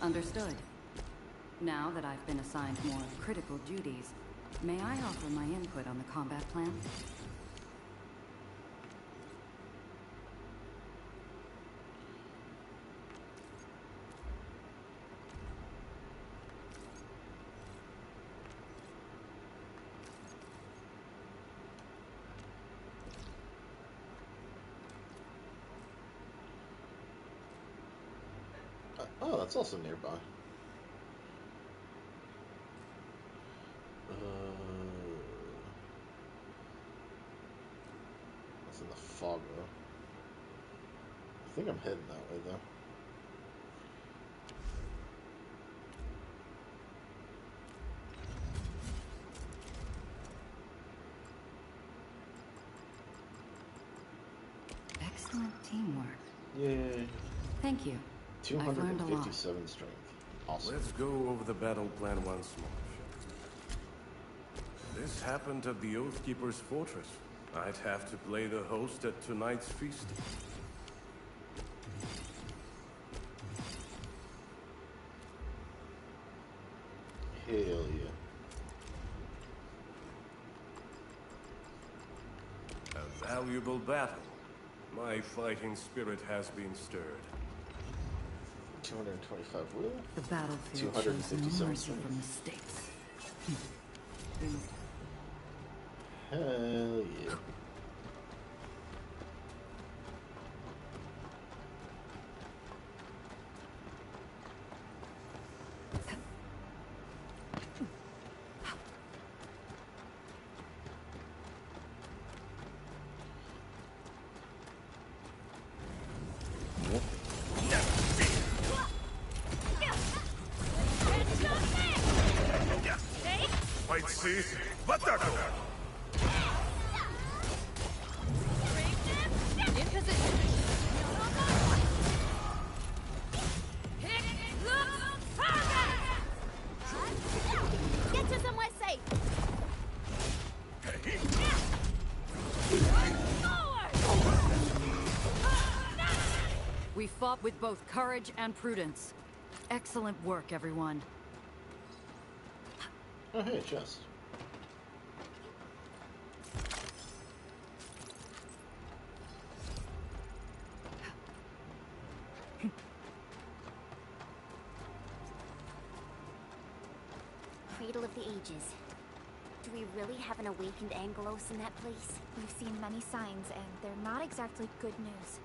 Understood. Now that I've been assigned more critical duties, may I offer my input on the combat plan? Oh, that's also nearby. That's in the fog, though. I think I'm heading that way, though. Excellent teamwork. Yay. Thank you. I've learned a lot. 257 strength. Awesome. Let's go over the battle plan once more. This happened at the Oathkeeper's fortress. I'd have to play the host at tonight's feast. Hell yeah. A valuable battle. My fighting spirit has been stirred. 225 will. The battlefield shows no mercy for mistakes. Hell yeah. Fight cease. Batako! In position. Get to somewhere safe. We fought with both courage and prudence. Excellent work, everyone. Oh, hey, chest. Cradle of the Ages. Do we really have an awakened Angelos in that place? We've seen many signs, and they're not exactly good news.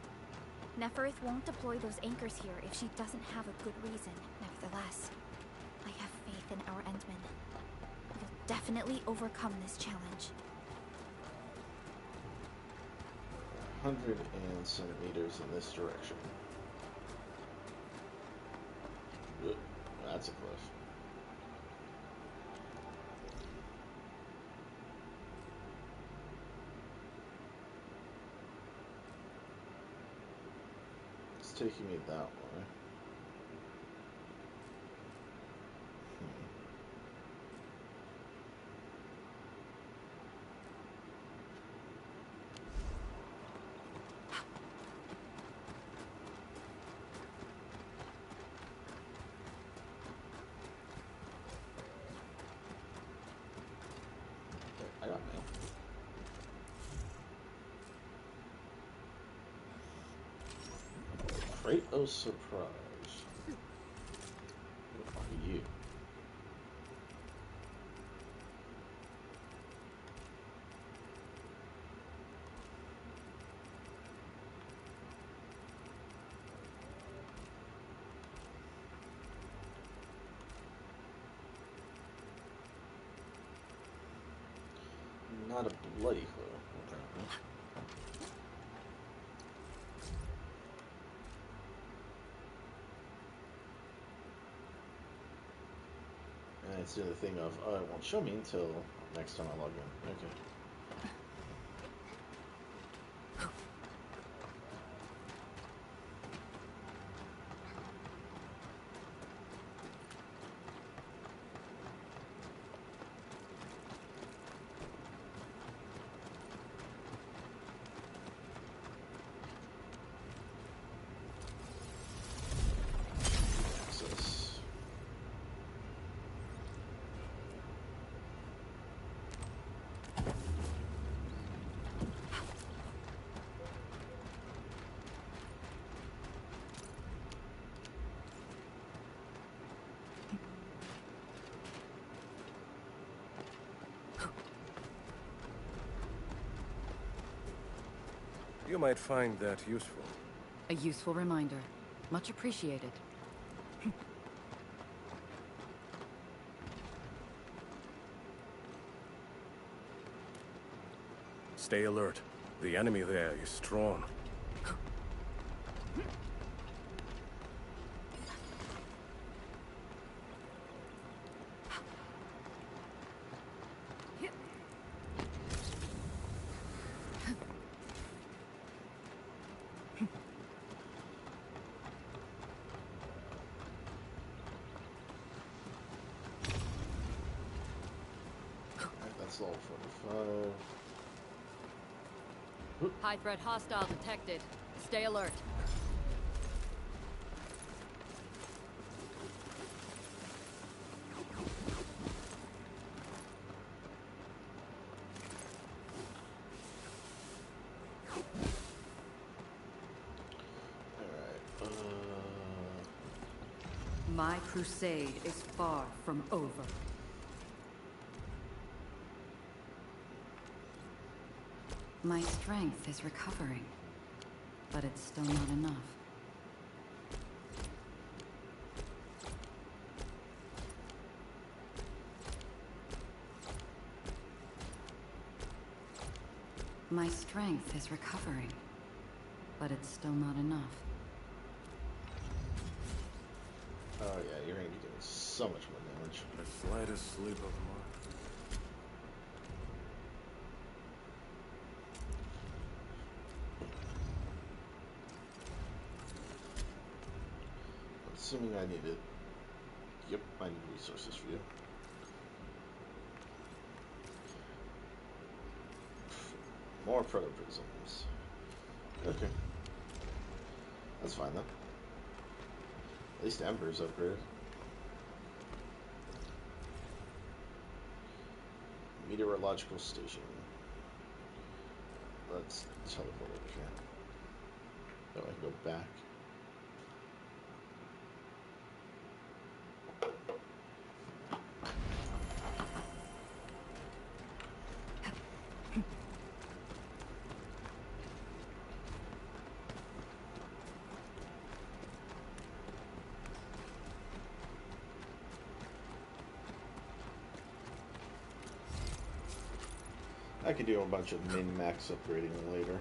Neferith won't deploy those anchors here if she doesn't have a good reason. Nevertheless, I have faith in our Endman. We'll definitely overcome this challenge. 100 and some meters in this direction. Ooh, that's a cliff. It's taking me that way. I got mail. Kratos surprise. Who are you? Not a bloody clue, apparently. And it's doing the thing of, oh, it won't show me until next time I log in. Okay. Access. You might find that useful. A useful reminder. Much appreciated. Stay alert. The enemy there is strong. That's level 45. High threat hostile detected. Stay alert. Alright, My crusade is far from over. My strength is recovering, but it's still not enough. My strength is recovering, but it's still not enough. Oh yeah, you're gonna be doing so much more damage. The slightest slip of mark. Assuming I needed... Yep, I need resources for you. More proto-prisms. Okay. That's fine then. At least Ember's upgraded. Meteorological station. Let's teleport over here. So I can go back. I could do a bunch of min-max upgrading later.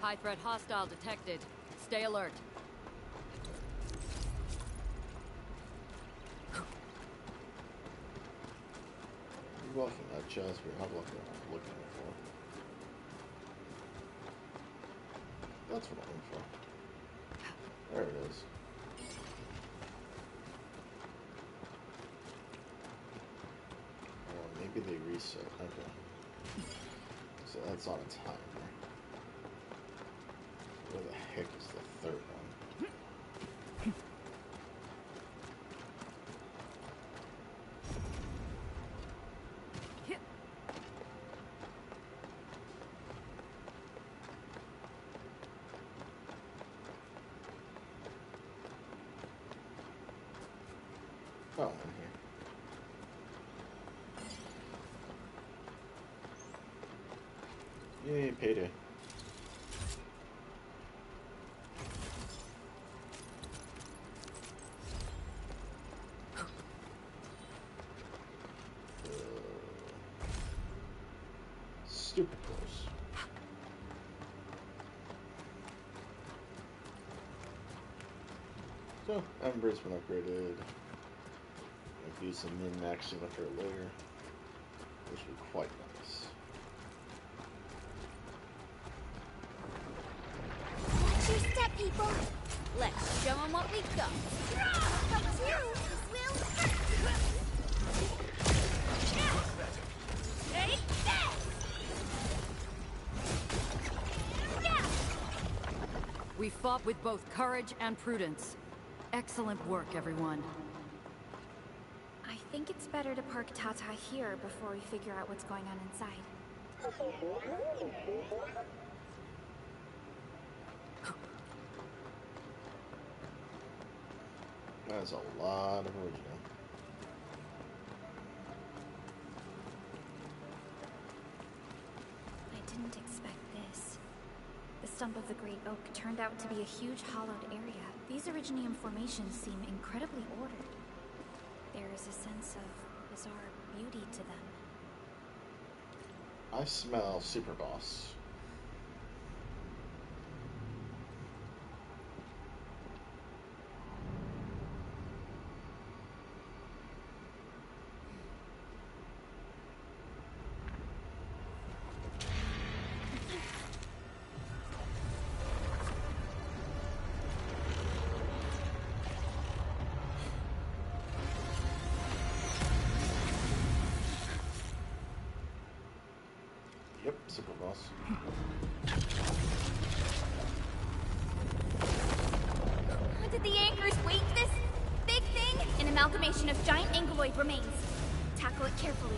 High threat hostile detected. Stay alert. You're welcome, that chest. We're not looking for. That's what I'm looking for. There it is. Oh, maybe they reset. Okay. So that's on a timer. Where the heck is the third one? Oh, in here. Yay, payday. Stupid close. So, Ember's been upgraded. I'll do some min-maxing with her later, which will be quite nice. Watch your step, people! Let's show them what we got. But you will hurt! Take that! We fought with both courage and prudence. Excellent work, everyone. I think it's better to park Tata here before we figure out what's going on inside. That's a lot of original. I didn't expect this. The stump of the Great Oak turned out to be a huge hollowed area. These Originium formations seem incredibly ordered. There is a sense of bizarre beauty to them. I smell Super Boss. Yep, Super Boss. Did the anchors weight this big thing? An amalgamation of giant ankyloid remains. Tackle it carefully.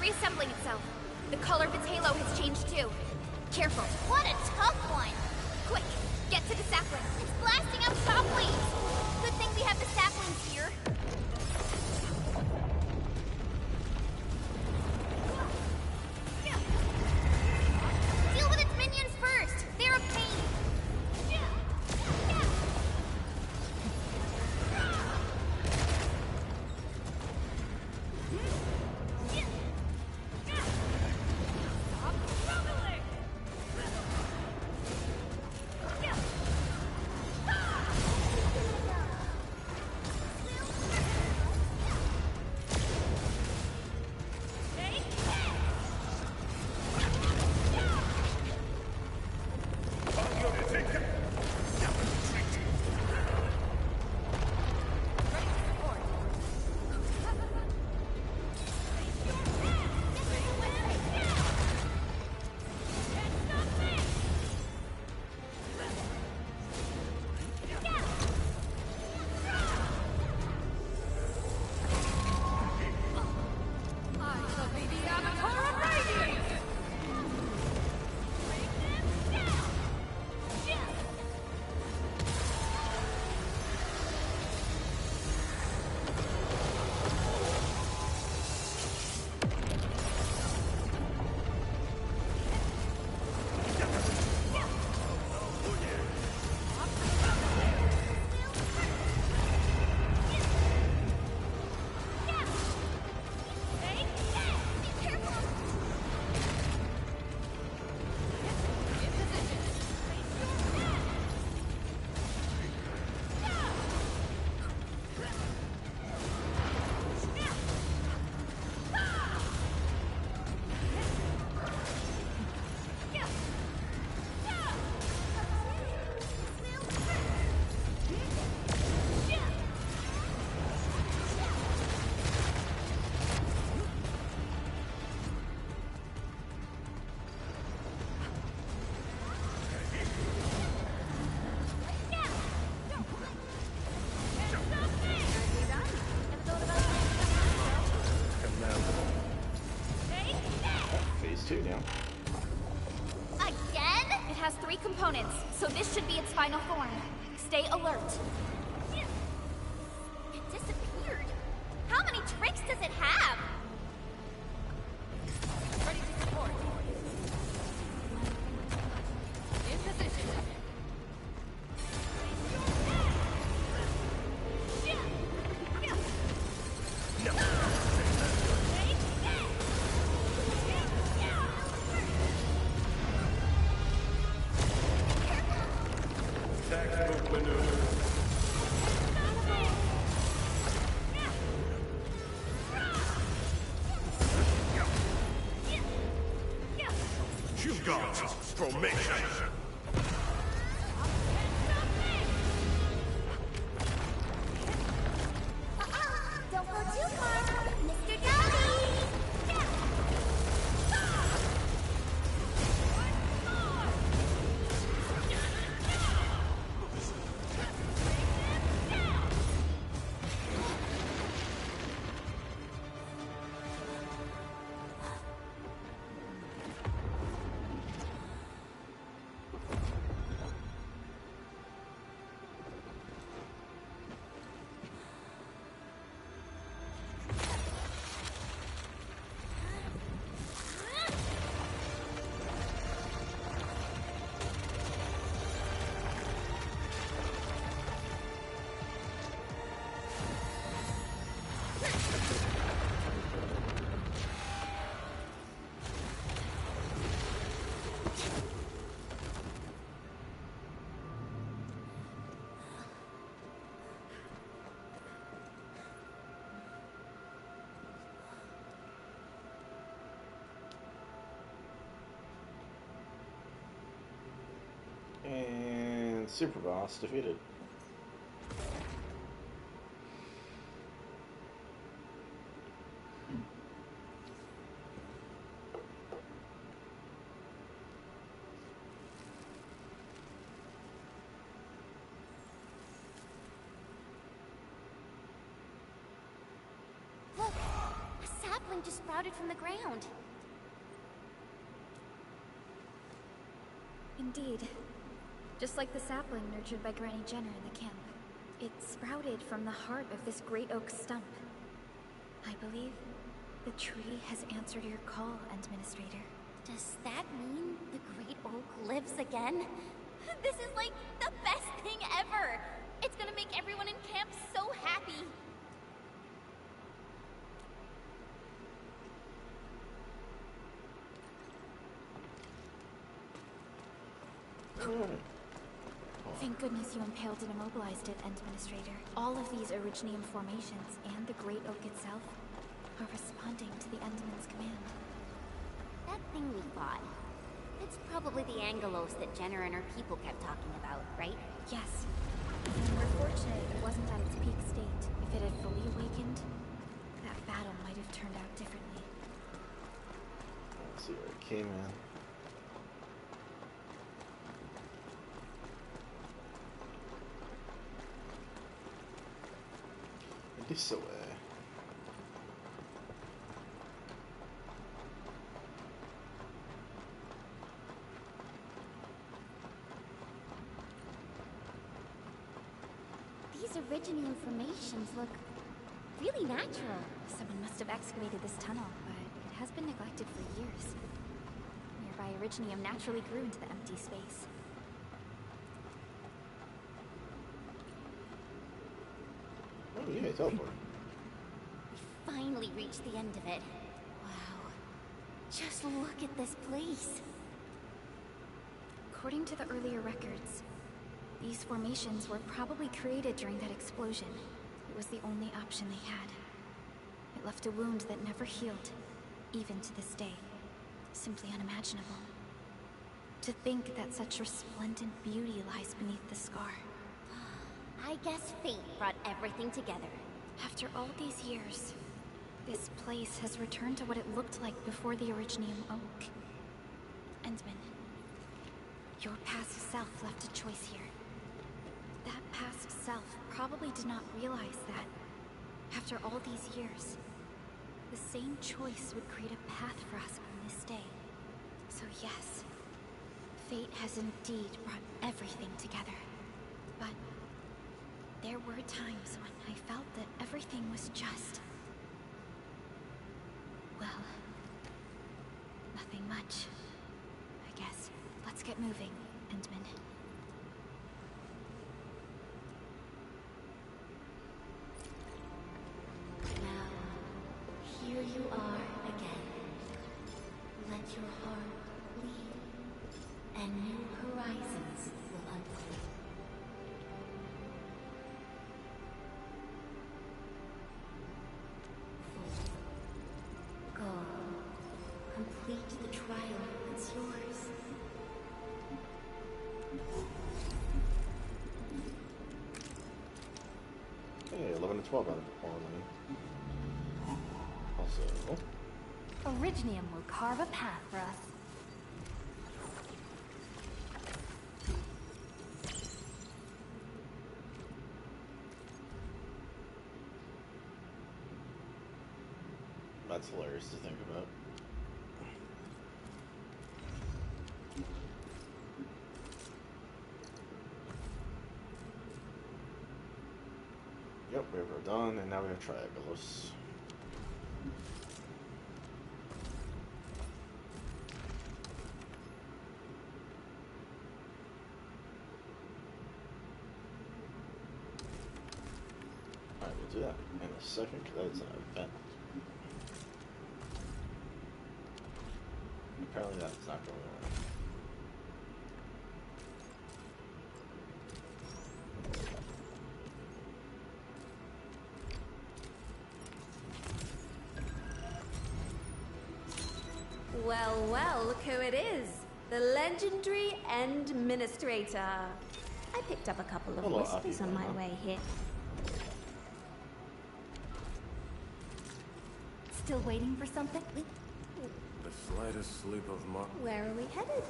Reassembling itself. The color of its halo has changed too. Careful. What a tough one! Quick, get to the sapling. It's blasting out shockwaves! Good thing we have the saplings here. Deal with its minions first! They're a pain! has 3 components, so this should be its final form. Stay alert. It disappeared. How many tricks does it have? Ready to support. In position. God's formation! Don't go too far, Mr. Dowdy! And Super Boss defeated. Look! A sapling just sprouted from the ground. Indeed. Just like the sapling nurtured by Granny Jenner in the camp. It sprouted from the heart of this great oak stump. I believe the tree has answered your call, Administrator. Does that mean the great oak lives again? This is like the best thing ever! It's gonna make everyone in camp so happy! Thank goodness you impaled and immobilized it, Administrator. All of these Originium formations and the Great Oak itself are responding to the Enderman's command. That thing we fought. It's probably the Angelos that Jenner and her people kept talking about, right? Yes. And we're fortunate it wasn't at its peak state. If it had fully awakened, that battle might have turned out differently. Let's see where it came in. This way. These Originium formations look really natural. Someone must have excavated this tunnel, but it has been neglected for years. Nearby Originium naturally grew into the empty space. Oh yeah, teleport. We finally reached the end of it. Wow. Just look at this place. According to the earlier records, these formations were probably created during that explosion. It was the only option they had. It left a wound that never healed, even to this day. Simply unimaginable. To think that such resplendent beauty lies beneath the scar. I guess fate brought everything together. After all these years, this place has returned to what it looked like before the Originium Oak. Endman, your past self left a choice here. That past self probably did not realize that, after all these years, the same choice would create a path for us on this day. So yes, fate has indeed brought everything together. But there were times when I felt that everything was just... well, nothing much. I guess. Let's get moving, Endman. Now, here you are again. Let your heart bleed, and new horizons will unfold. Go. Complete the trial that's yours. a 12 out of quality. Also, Originium will carve a path for us. that's hilarious to think about. Yep, we have Rodon, and now we have Triagalos. Alright, we'll do that in a second, because that is an event. Apparently that's not going on. Well, well, look who it is. The legendary Administrator. I picked up a couple of whispers on my way here. Still waiting for something? The slightest slip of mark. Where are we headed?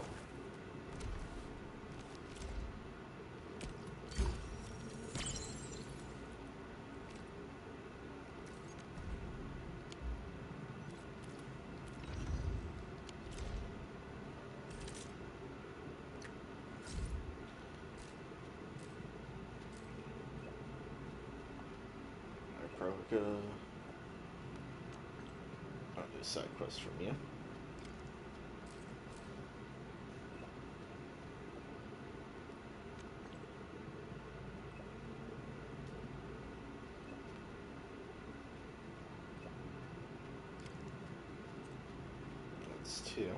Provoca. I'll do a side quest from you. That's 2.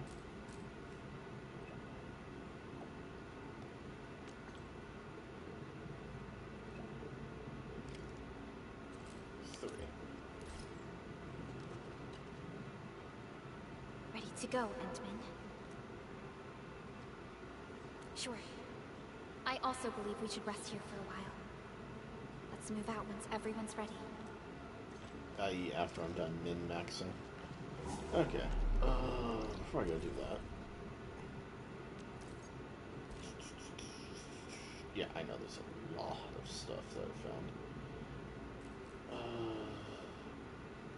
Ready to go, Entman. Sure. I also believe we should rest here for a while. Let's move out once everyone's ready. I.e. after I'm done min-maxing. Okay. Before I go do that. Yeah, I know there's a lot of stuff that I found.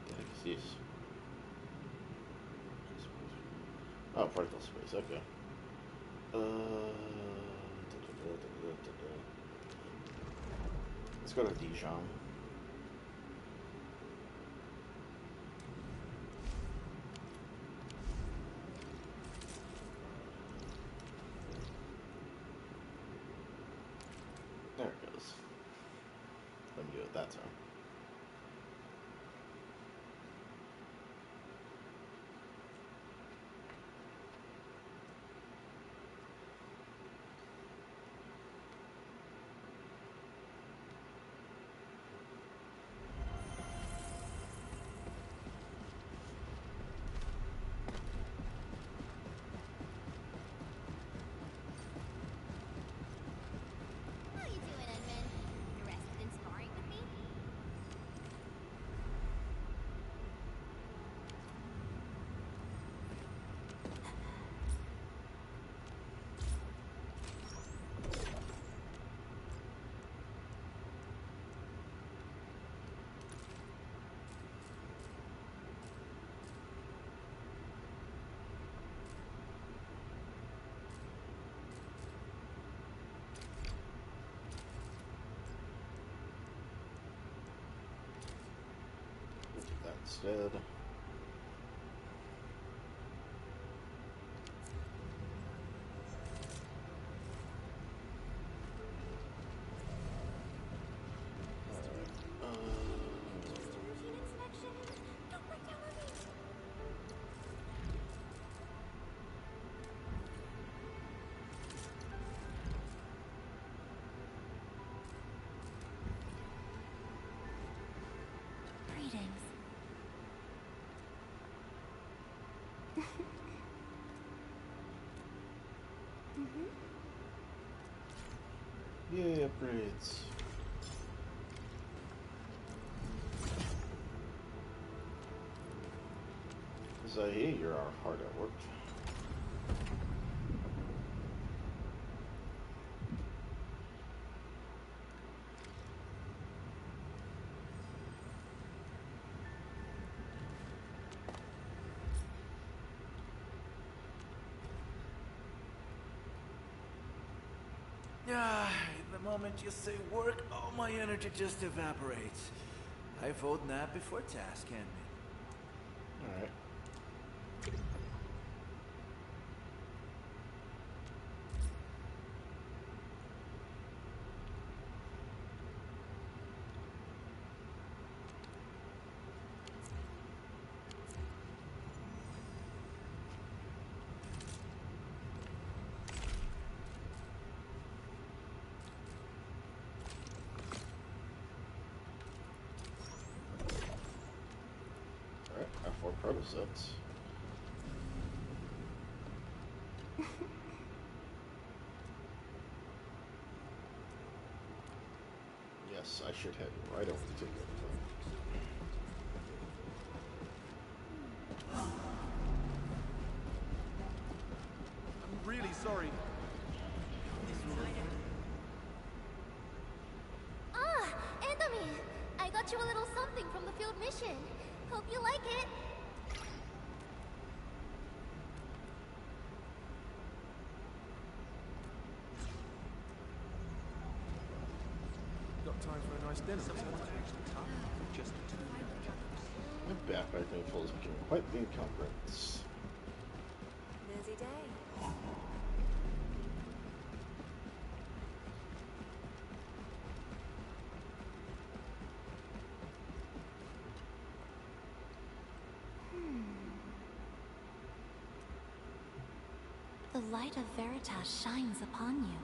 Delicacies. Oh, particle space, okay. Let's go to Dijon. There it goes. Let me do it that time. How you doing, Edmund? Interested in sparring with me? We'll do that instead. Routine inspection. Don't break down on me. Greetings. Yay, upgrades. So here you are hard at work. The moment you say work, all my energy just evaporates. I vote nap before task handling. Alright. F4 proto-sets. Yes, I should head right over to the I'm really sorry. Ah, Enemy! I got you a little something from the field mission. Hope you like it. Got time for a nice dinner. My backpack thing full is becoming quite the encumbrance. Busy day. The light of Veritas shines upon you.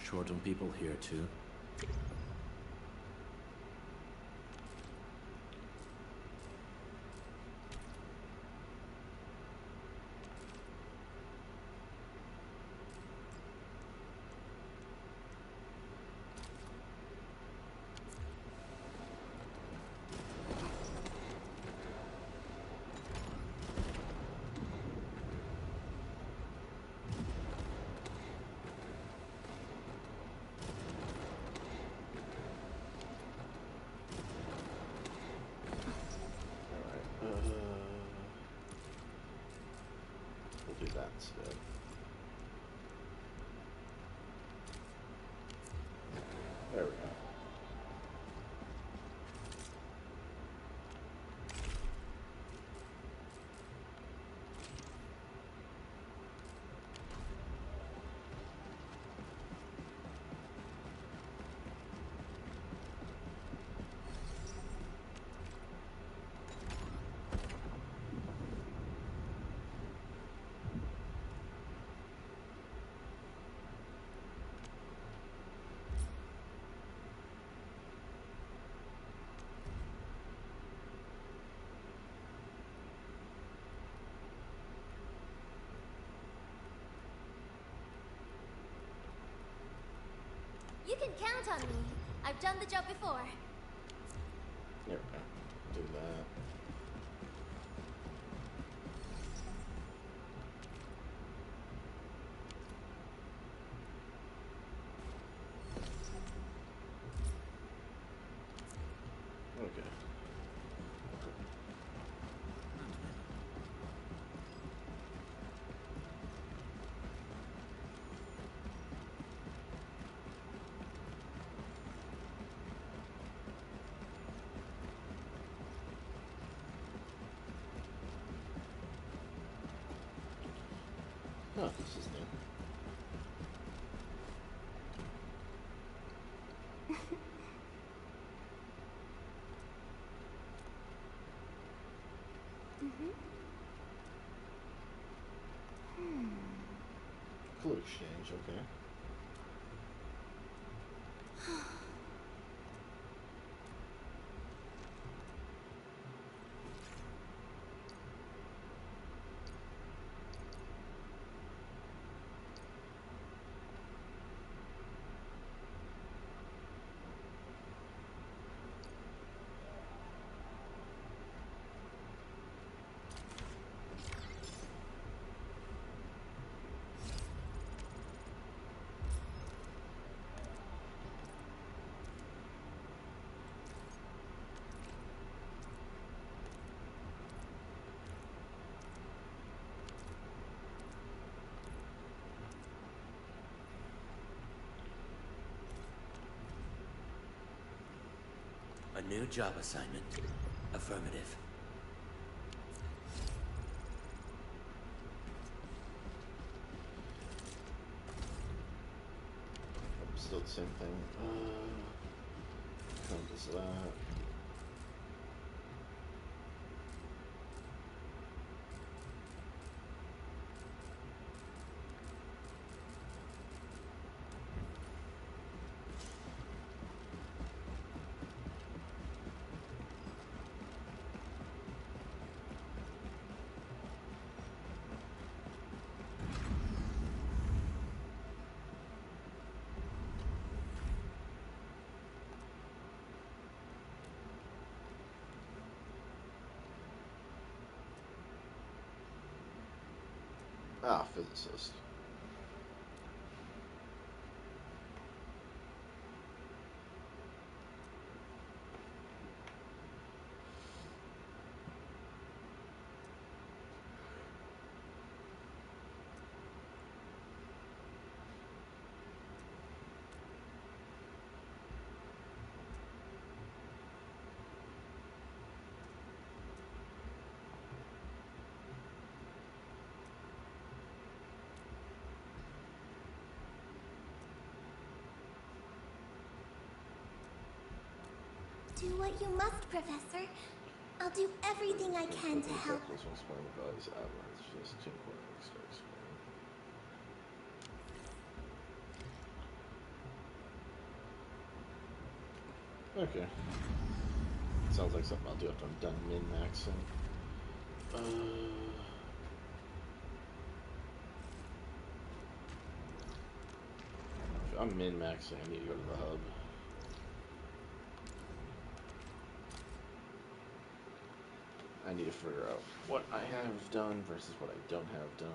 Short on people here, too. We'll do that instead. There we go. You can count on me. I've done the job before. There we go. Do that. Okay. Oh, this is new. Clue exchange, okay. A new job assignment. Affirmative. Still the same thing. Comes that. Ah, physicist. Do what you must, Professor. I'll do everything I can to help. Okay. Sounds like something I'll do after I'm done min-maxing. If I'm min-maxing, I need to go to the hub. I need to figure out what I have done versus what I don't have done.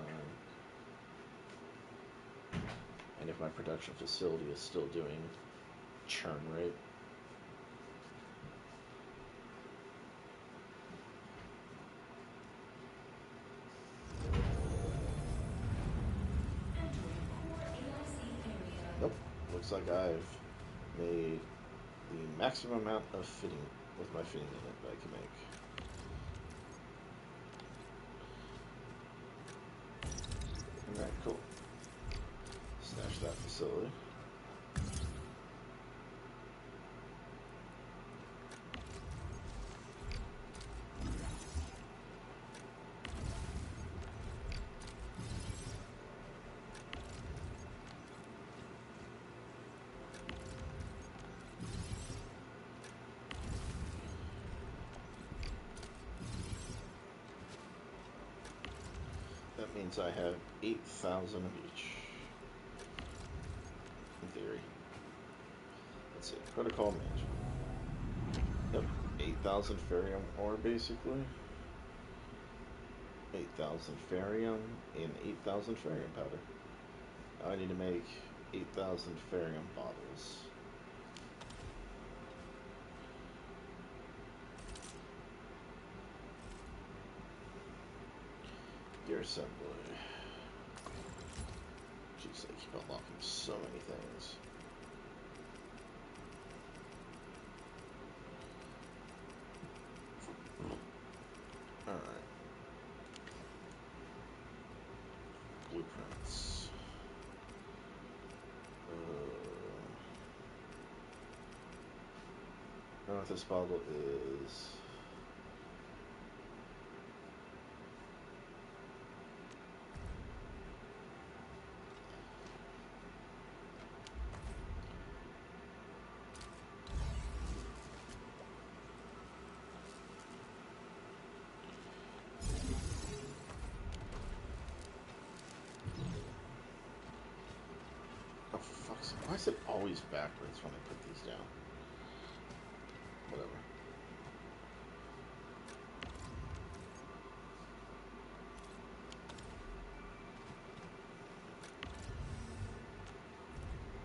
And if my production facility is still doing churn rate. Nope. Looks like I've made the maximum amount of fitting with my fitting unit that I can make. Alright, cool. Snatch that facility. That means I have 8,000 of each. In theory. Let's see. Protocol management. Yep. 8,000 ferrium ore, basically. 8,000 ferrium and 8,000 ferrium powder. Now I need to make 8,000 ferrium bottles. Gear assembly. Jeez, I keep unlocking so many things. Alright. Blueprints. I don't know what this bottle is. Why is it always backwards when I put these down? Whatever.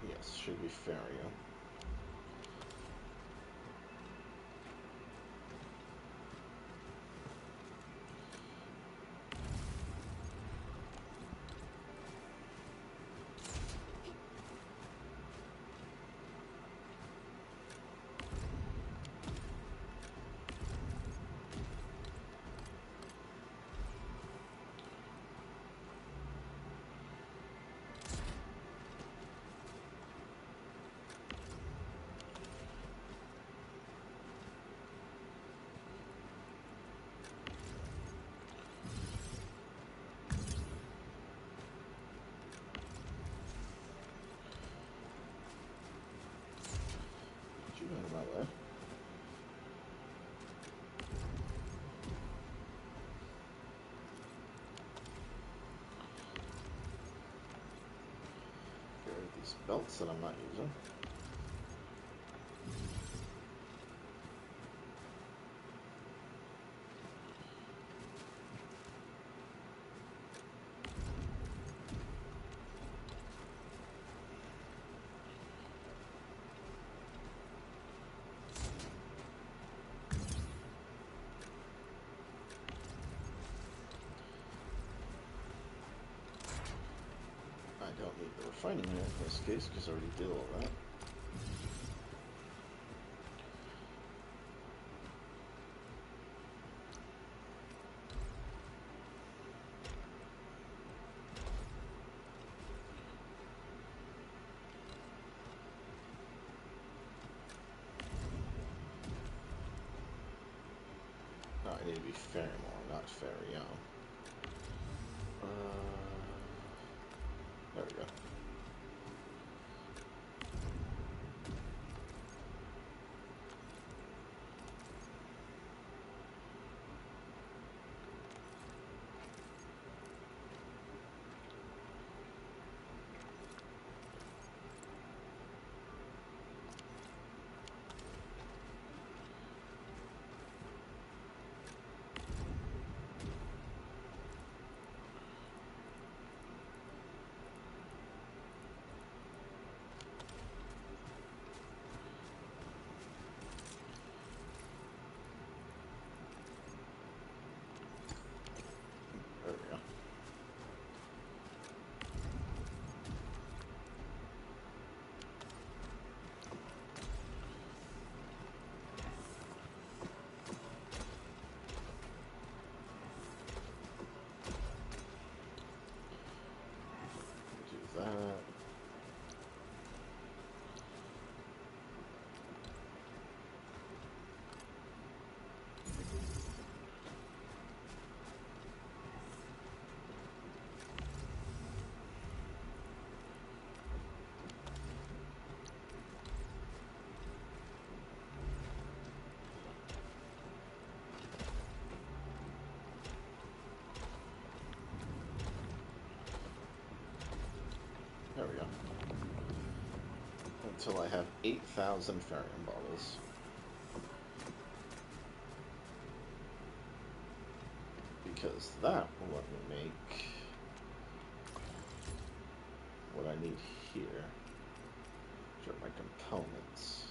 Yes, should be Faria. My way. Get rid of these belts that I'm not using. I don't need the refining unit in this case because I already did all that. No, I need to be Ferrymore, not Ferrion. There we go. There we go. Do that. There we go. Until I have 8,000 Farium bottles. Because that will let me make what I need here. Which are my components.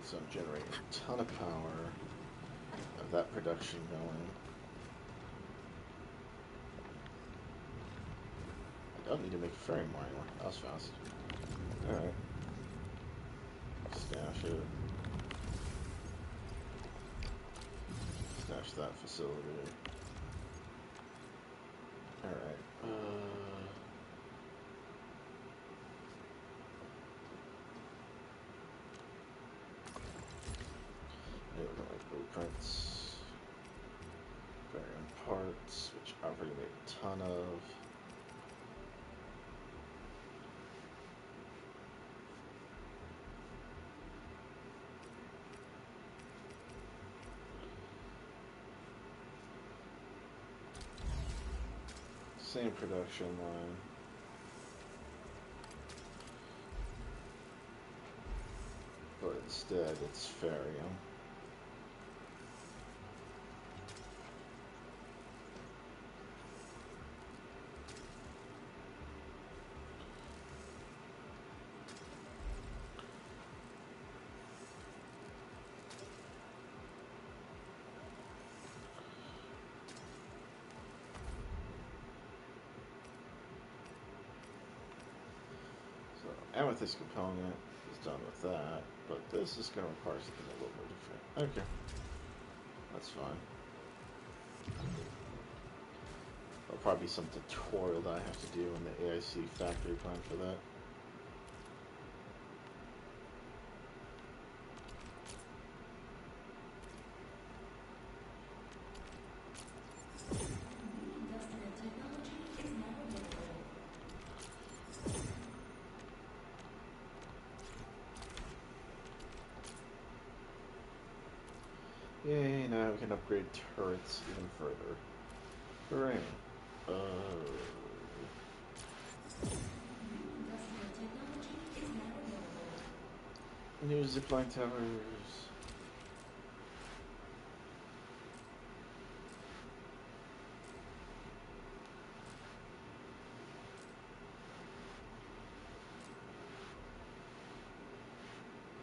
So I'm generating a ton of power, of that production going. I don't need to make Ferry more anymore. That was fast. Alright. Stash it. Stash that facility. Alright. Blueprints, variant parts, which I've already made a ton of. Same production line. But instead, it's Farium. Amethyst component is done with that, but this is going to require something a little more different. Okay, that's fine. There'll probably be some tutorial that I have to do in the AIC factory plan for that. Yay, now we can upgrade turrets even further. Hooray. New zipline towers.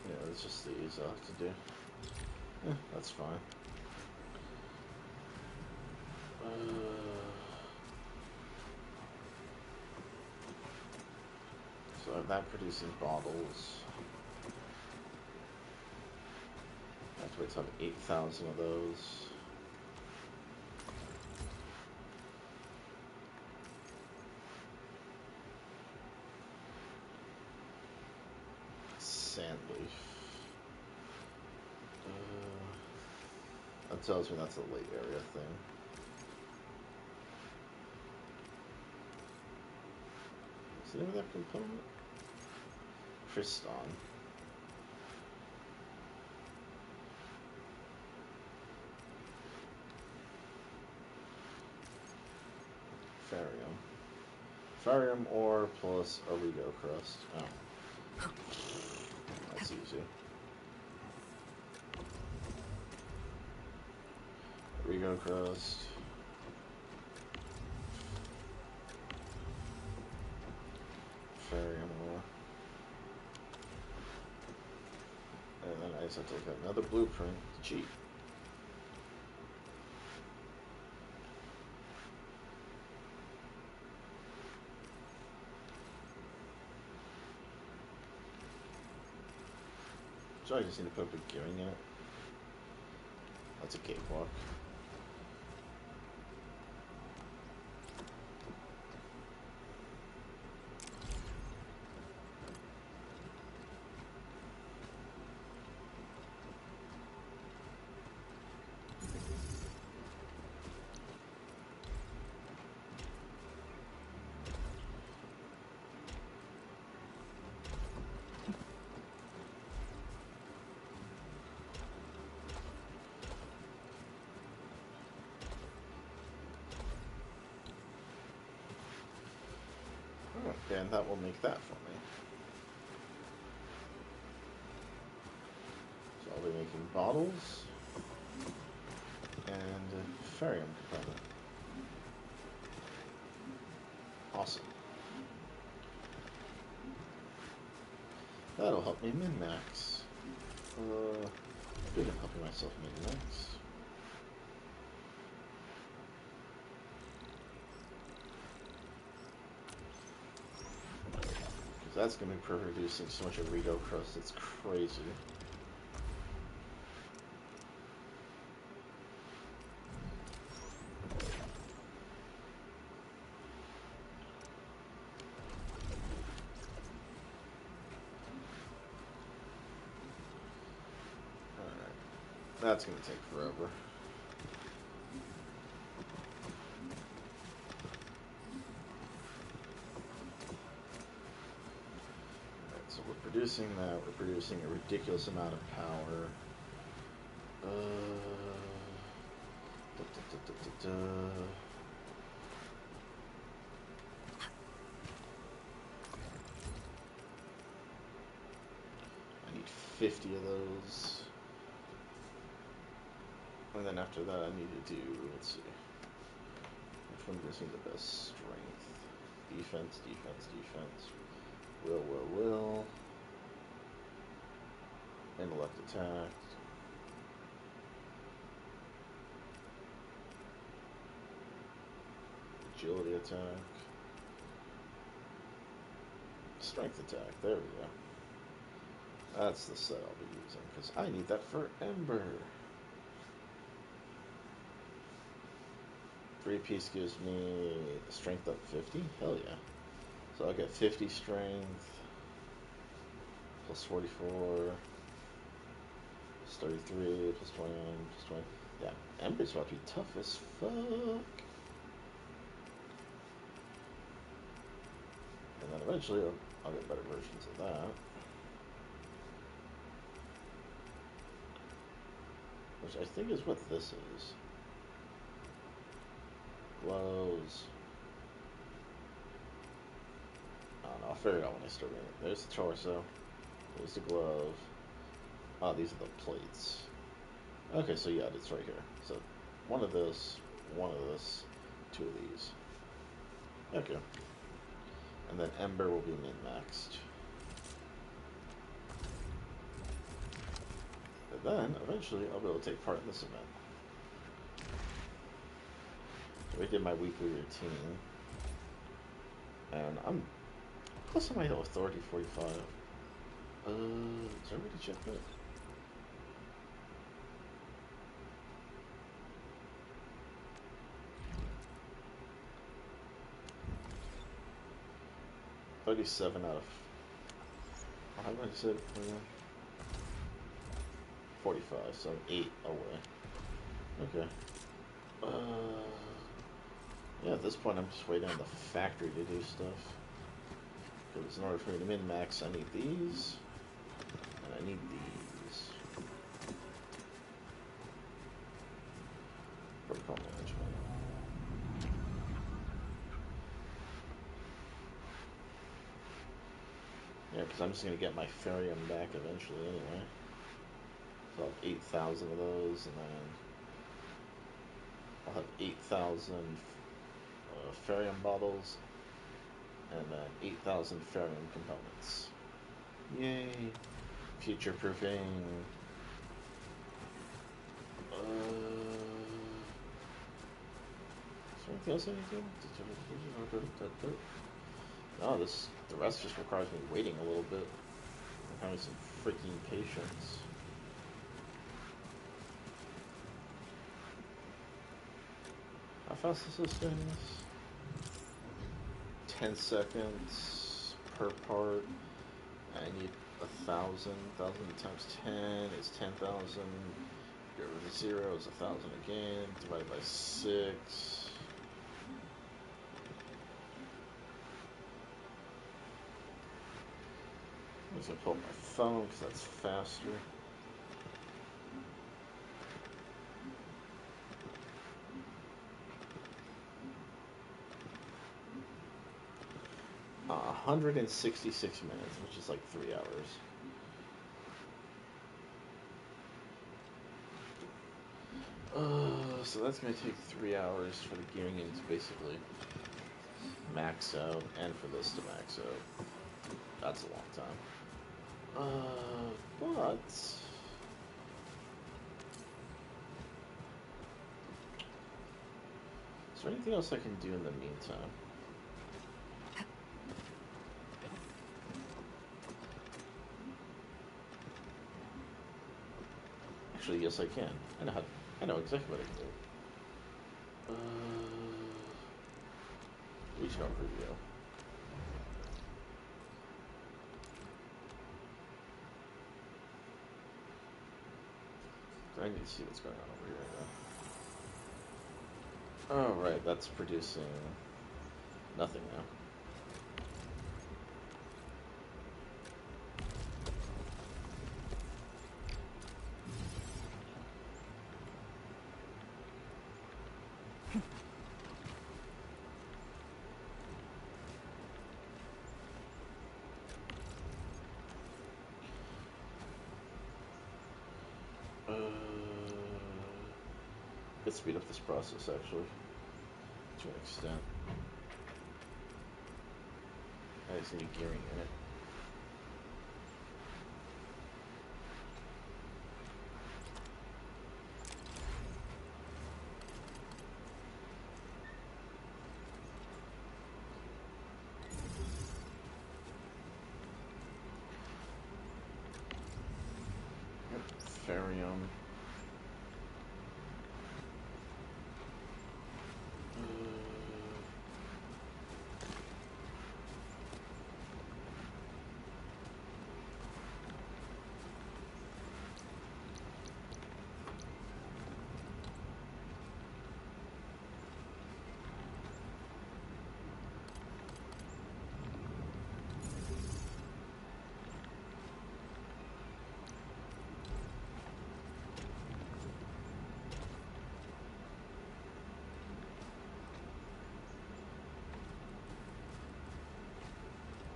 Yeah, it's just these I'll have to do. Yeah, that's fine. So I have that producing bottles. I have to wait till I have 8,000 of those. Sandleaf. That tells me that's a late area thing. Is the name of that component? Kriston. Farium. Farium ore plus Origo crust. Oh. That's easy. Origo crust. Farium ore. And then I just have to look at another blueprint to cheat. So I just need to put a big gearing in it. That's a cakewalk. Okay, and that will make that for me. So I'll be making bottles and Farium component. Awesome. That'll help me min-max. Good at helping myself min-max. That's going to be producing so much Origo crust, it's crazy. Alright, that's going to take forever. Producing that, we're producing a ridiculous amount of power. 50 of those. And then after that, I need to do, let's see, which one gives me the best strength? Defense, defense, defense. Will. Intellect attack. Agility attack. Strength attack. There we go. That's the set I'll be using, because I need that for Ember. 3-piece gives me strength up 50? Hell yeah. So I'll get 50 strength, plus 44, plus 33, plus 20, plus 20. Yeah, Ember's about to be tough as fuck. And then eventually I'll get better versions of that. Which I think is what this is. Gloves. I don't know, I'll figure it out when I start reading it. There's the torso. There's the glove. Oh, these are the plates. Okay, so yeah, it's right here. So one of this, 2 of these. Okay. And then Ember will be min-maxed. But then, eventually, I'll be able to take part in this event. So I did my weekly routine. And I'm close to my authority 45. Did I already check that? $37 out of... How much is it? 45, so I'm 8 away. Okay. Yeah, at this point I'm just waiting on the factory to do stuff. Because in order for me to min-max, I need these. And I need these. Protocol management. Yeah, because I'm just going to get my Ferium back eventually anyway. So I'll have 8,000 of those, and then I'll have 8,000 Ferium bottles, and then 8,000 Ferium components. Yay! Future-proofing. Is there anything else I need to do? No, the rest just requires me waiting a little bit. I'm having some freaking patience. How fast is this doing this? 10 seconds per part. I need 1,000. 1,000 times 10 is 10,000. Get rid of 0 is 1,000 again. Divided by 6. I'm just gonna pull up my phone because that's faster. Uh, 166 minutes, which is like 3 hours. So that's gonna take 3 hours for the gearing unit to basically max out, and for this to max out. That's a long time. But is there anything else I can do in the meantime? Actually, yes, I can. I know exactly what I can do. Regional preview. I need to see what's going on over here right now. Oh, right, that's producing nothing now. Could speed up this process actually, to an extent. I just need gearing in it. Ferium.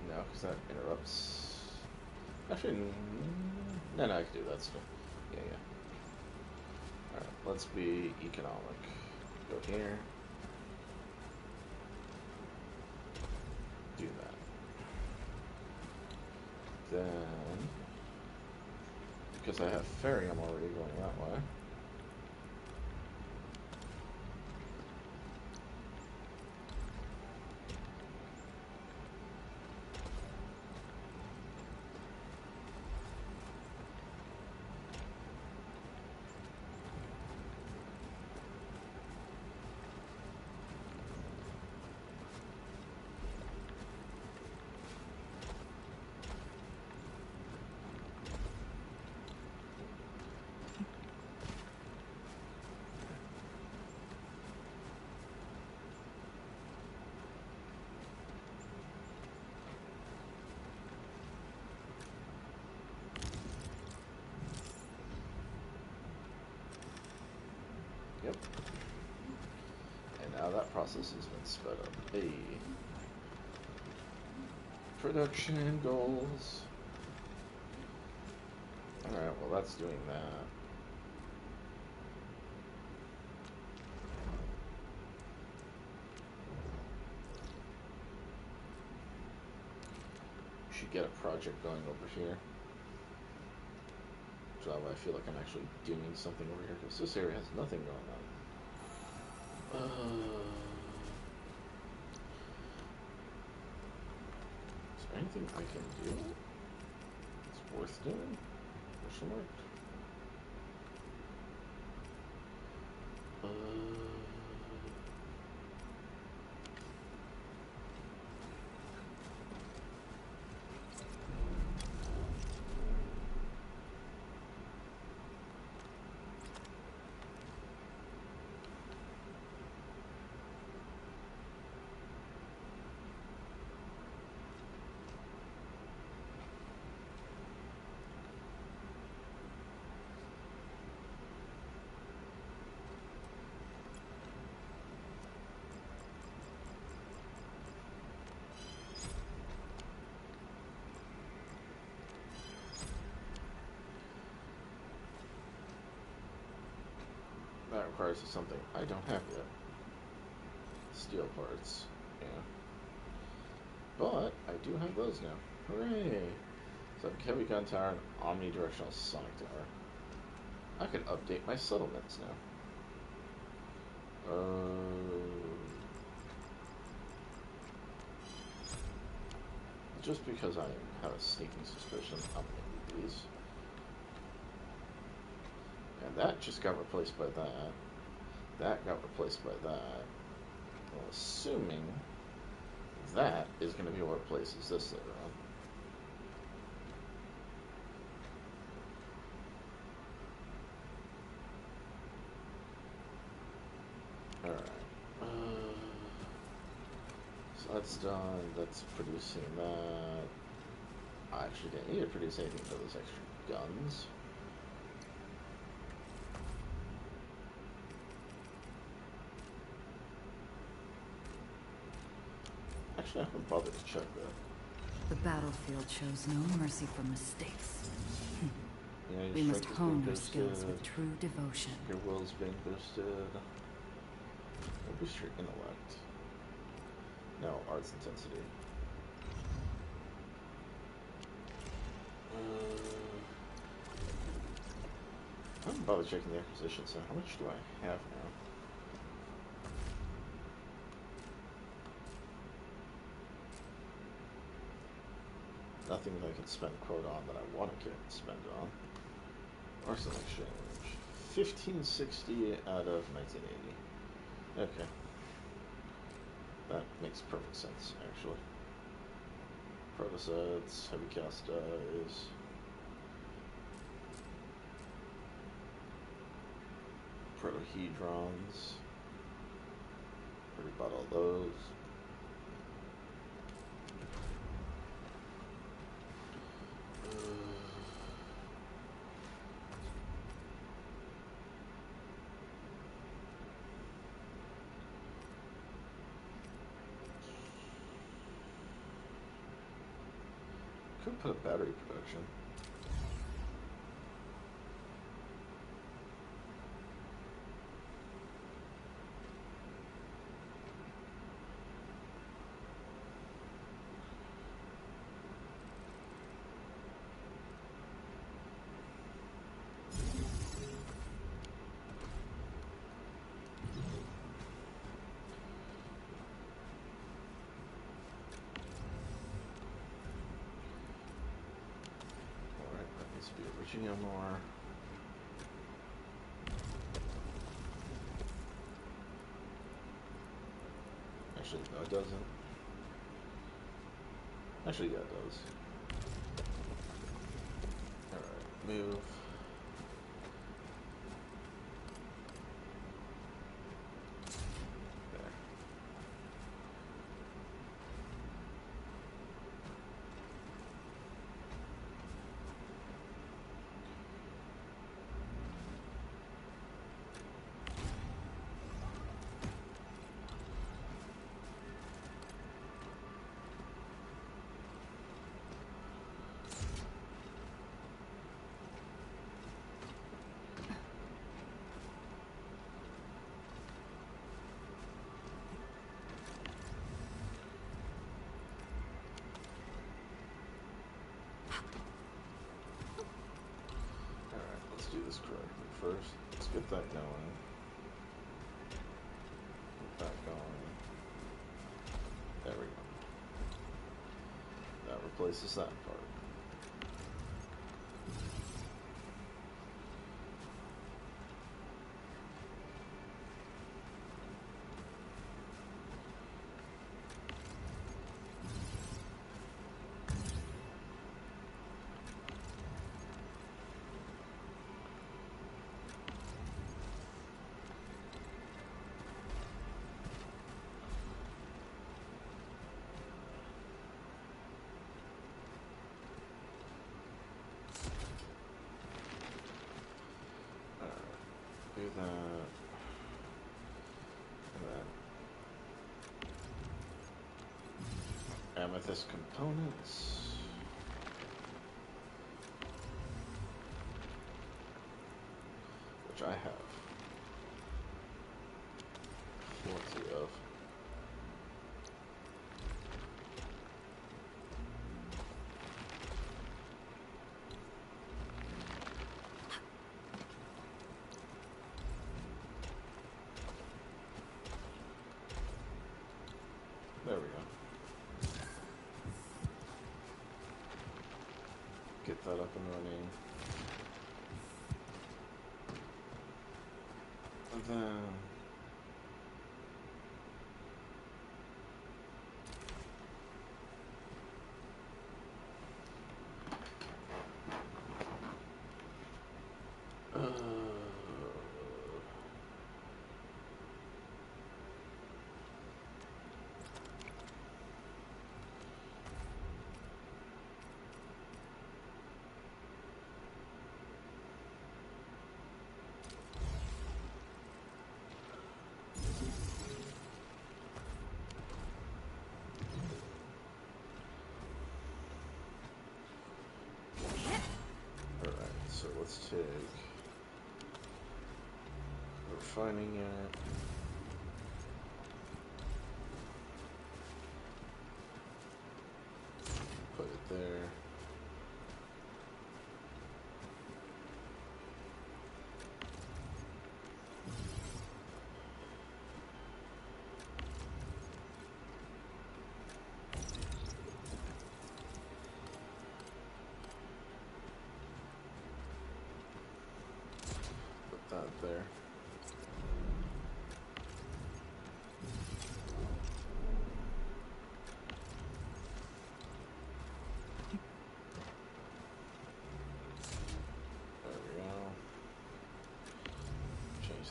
No, because that interrupts. Actually, no, I can do that still. Yeah. Alright, let's be economic. Go here. Do that. Then, because I have ferry, I'm already going that way. Yep. And now that process has been sped up. Hey. Production goals. Alright, well that's doing that. Should get a project going over here. So that way I feel like I'm actually doing something over here, because this area has nothing going on. Is there anything I can do? It's worth doing? Question mark? That requires something I don't have yet. Steel parts, yeah. But I do have those now. Hooray! So I have a heavy gun tower and omnidirectional sonic tower. I could update my settlements now. Just because I have a sneaking suspicion I'm gonna do these. And that just got replaced by that. That got replaced by that. Well, assuming that is going to be what replaces this later on. Alright. So that's done. That's producing that. I actually didn't need to produce anything for those extra guns. Actually, I haven't bothered to check that. The battlefield shows no mercy for mistakes. Yeah, your We must strength is hone being our skills boosted. with true devotion. Your will's being boosted. We'll boost your intellect. No, arts intensity. I haven't bothered checking the acquisition, so how much do I have now? Nothing that I can spend quote on that I want to spend it on. Arsenal exchange. 1560 out of 1980. Okay. That makes perfect sense, actually. Protosets, heavy cast is protohedrons. Already bought all those. Could put a battery production. More. Actually, no, it doesn't. Actually, yeah, it does. Alright, move. There. Do this correctly first. Let's get that going. Get that going. There we go. That replaces that part. Do that, and then amethyst components, which I have plenty of. There we go. Get that up and running. And then let's take the refining unit. Put it there. Put that there.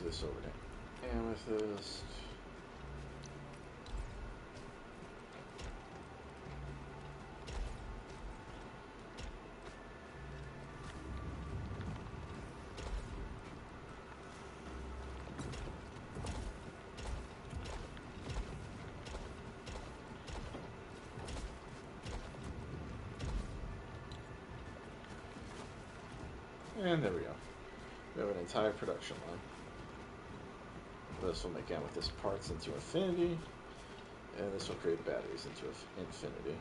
This over to amethyst. And there we go. We have an entire production line. This will make amethyst parts into infinity, and this will create batteries into infinity.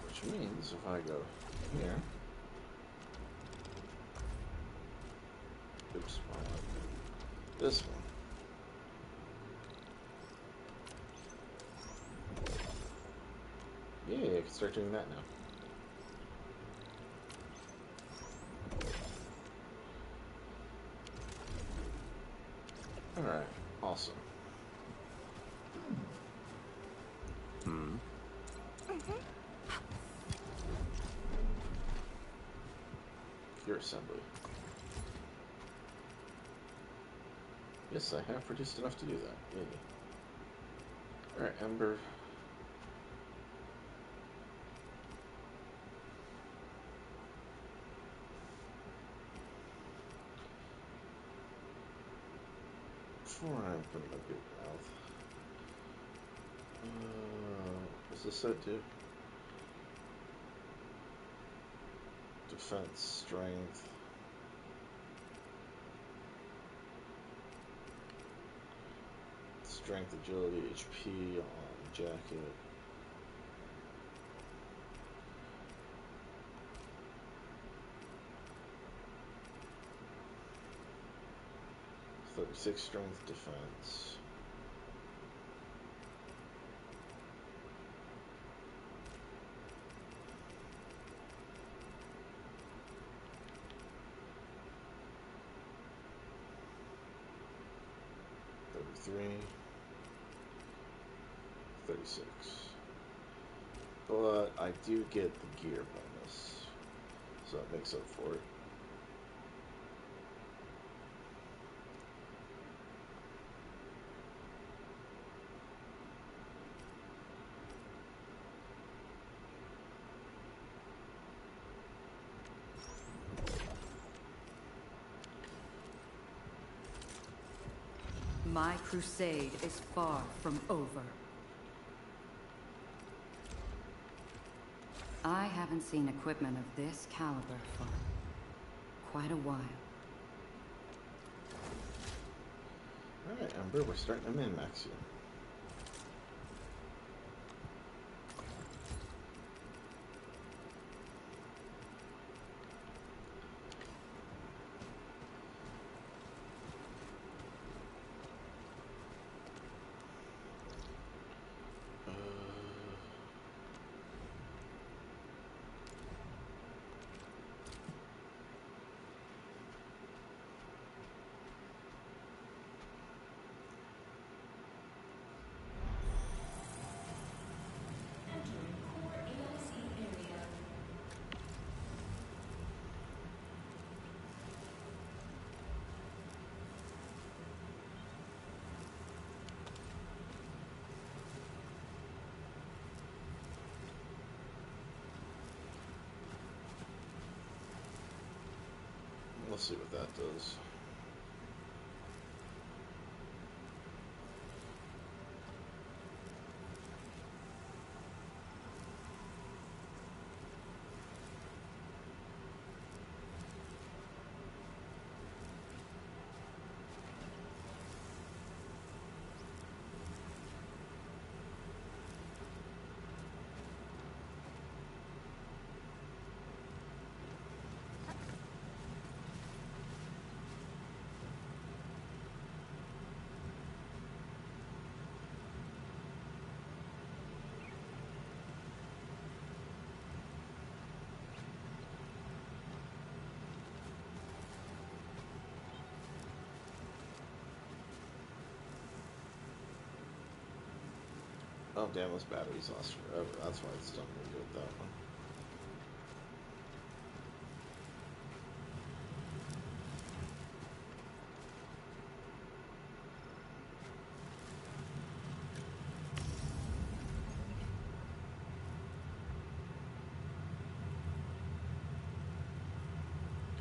Which means if I go here, oops, this one. Yeah, I can start doing that now. Alright, awesome. Gear assembly. Yes, I have produced enough to do that. Yay. Alright, Ember. Before I put my big mouth. What's this set do? Defense, strength. Strength, agility, HP on jacket. '36 strength, defense. '33. 36. But I do get the gear bonus, so that makes up for it. My crusade is far from over. I haven't seen equipment of this caliber for quite a while. Alright, Ember, we're starting to min-max you. We'll see what that does. Oh damn, those batteries last forever. That's why it's done really good, that one.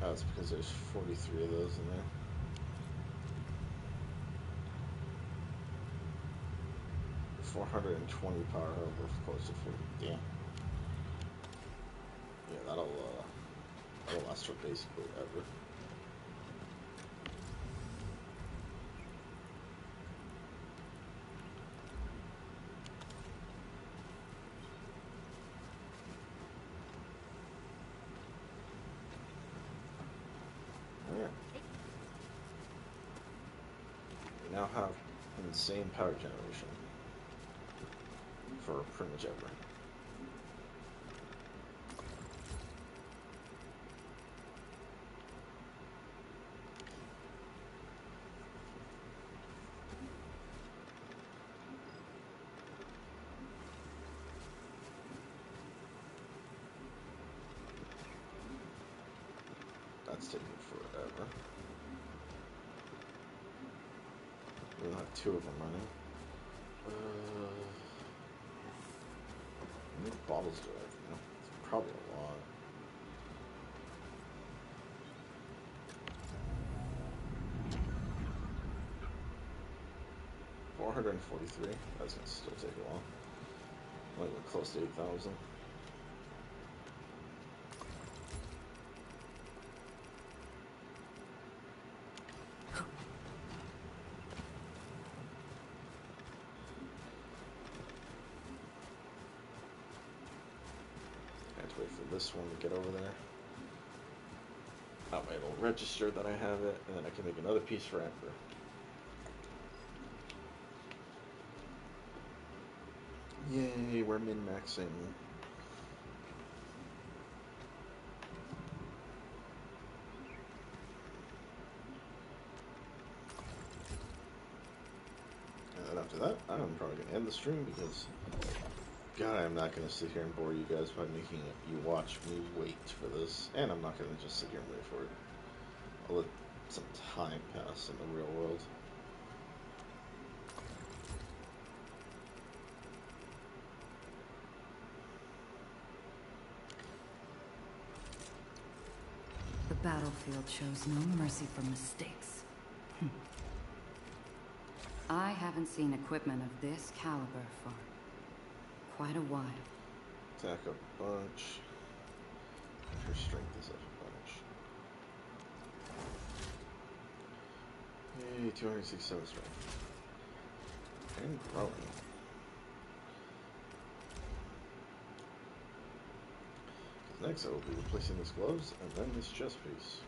Oh, it's because there's 43 of those in there. $420 power over close to 40. Damn. Yeah, that'll last for basically ever. Oh, yeah. We now have insane power generation for pretty much everything. That's taking forever. We'll have two of them running. How many bottles do I have now? It's probably a lot. $443. That's gonna still take a while. Might get close to 8,000. Wait for this one to get over there. That way it'll register that I have it, and then I can make another piece for Ember. Yay, we're min-maxing. And then after that, I'm probably going to end the stream because God, I'm not going to sit here and bore you guys by making you watch me wait for this. And I'm not going to just sit here and wait for it. I'll let some time pass in the real world. The battlefield shows no mercy for mistakes. I haven't seen equipment of this caliber for quite a while. Attack a bunch. Her strength is up a bunch. Yay, 267 strength. And growing. Next I will be replacing this gloves and then this chest piece.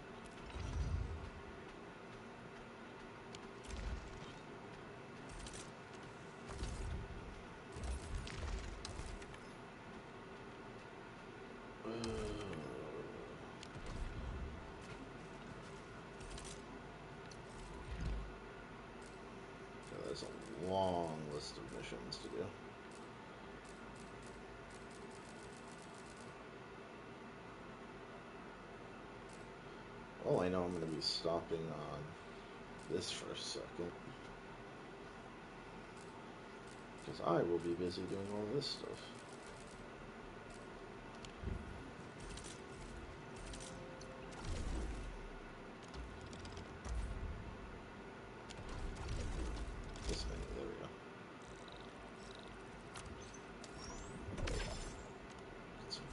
There's a long list of missions to do. Well, I know I'm going to be stopping on this for a second. Because I will be busy doing all this stuff.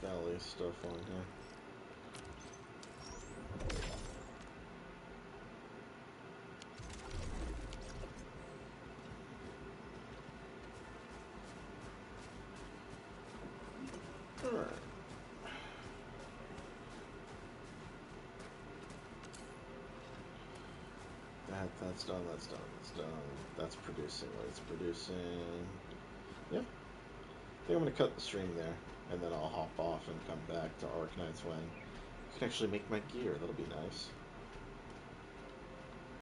Valley stuff on here. Alright. That's done, that's done, that's done. That's producing what it's producing. Yep. I think I'm going to cut the stream there, and then I'll hop off and come back to Arknights when I can actually make my gear. That'll be nice.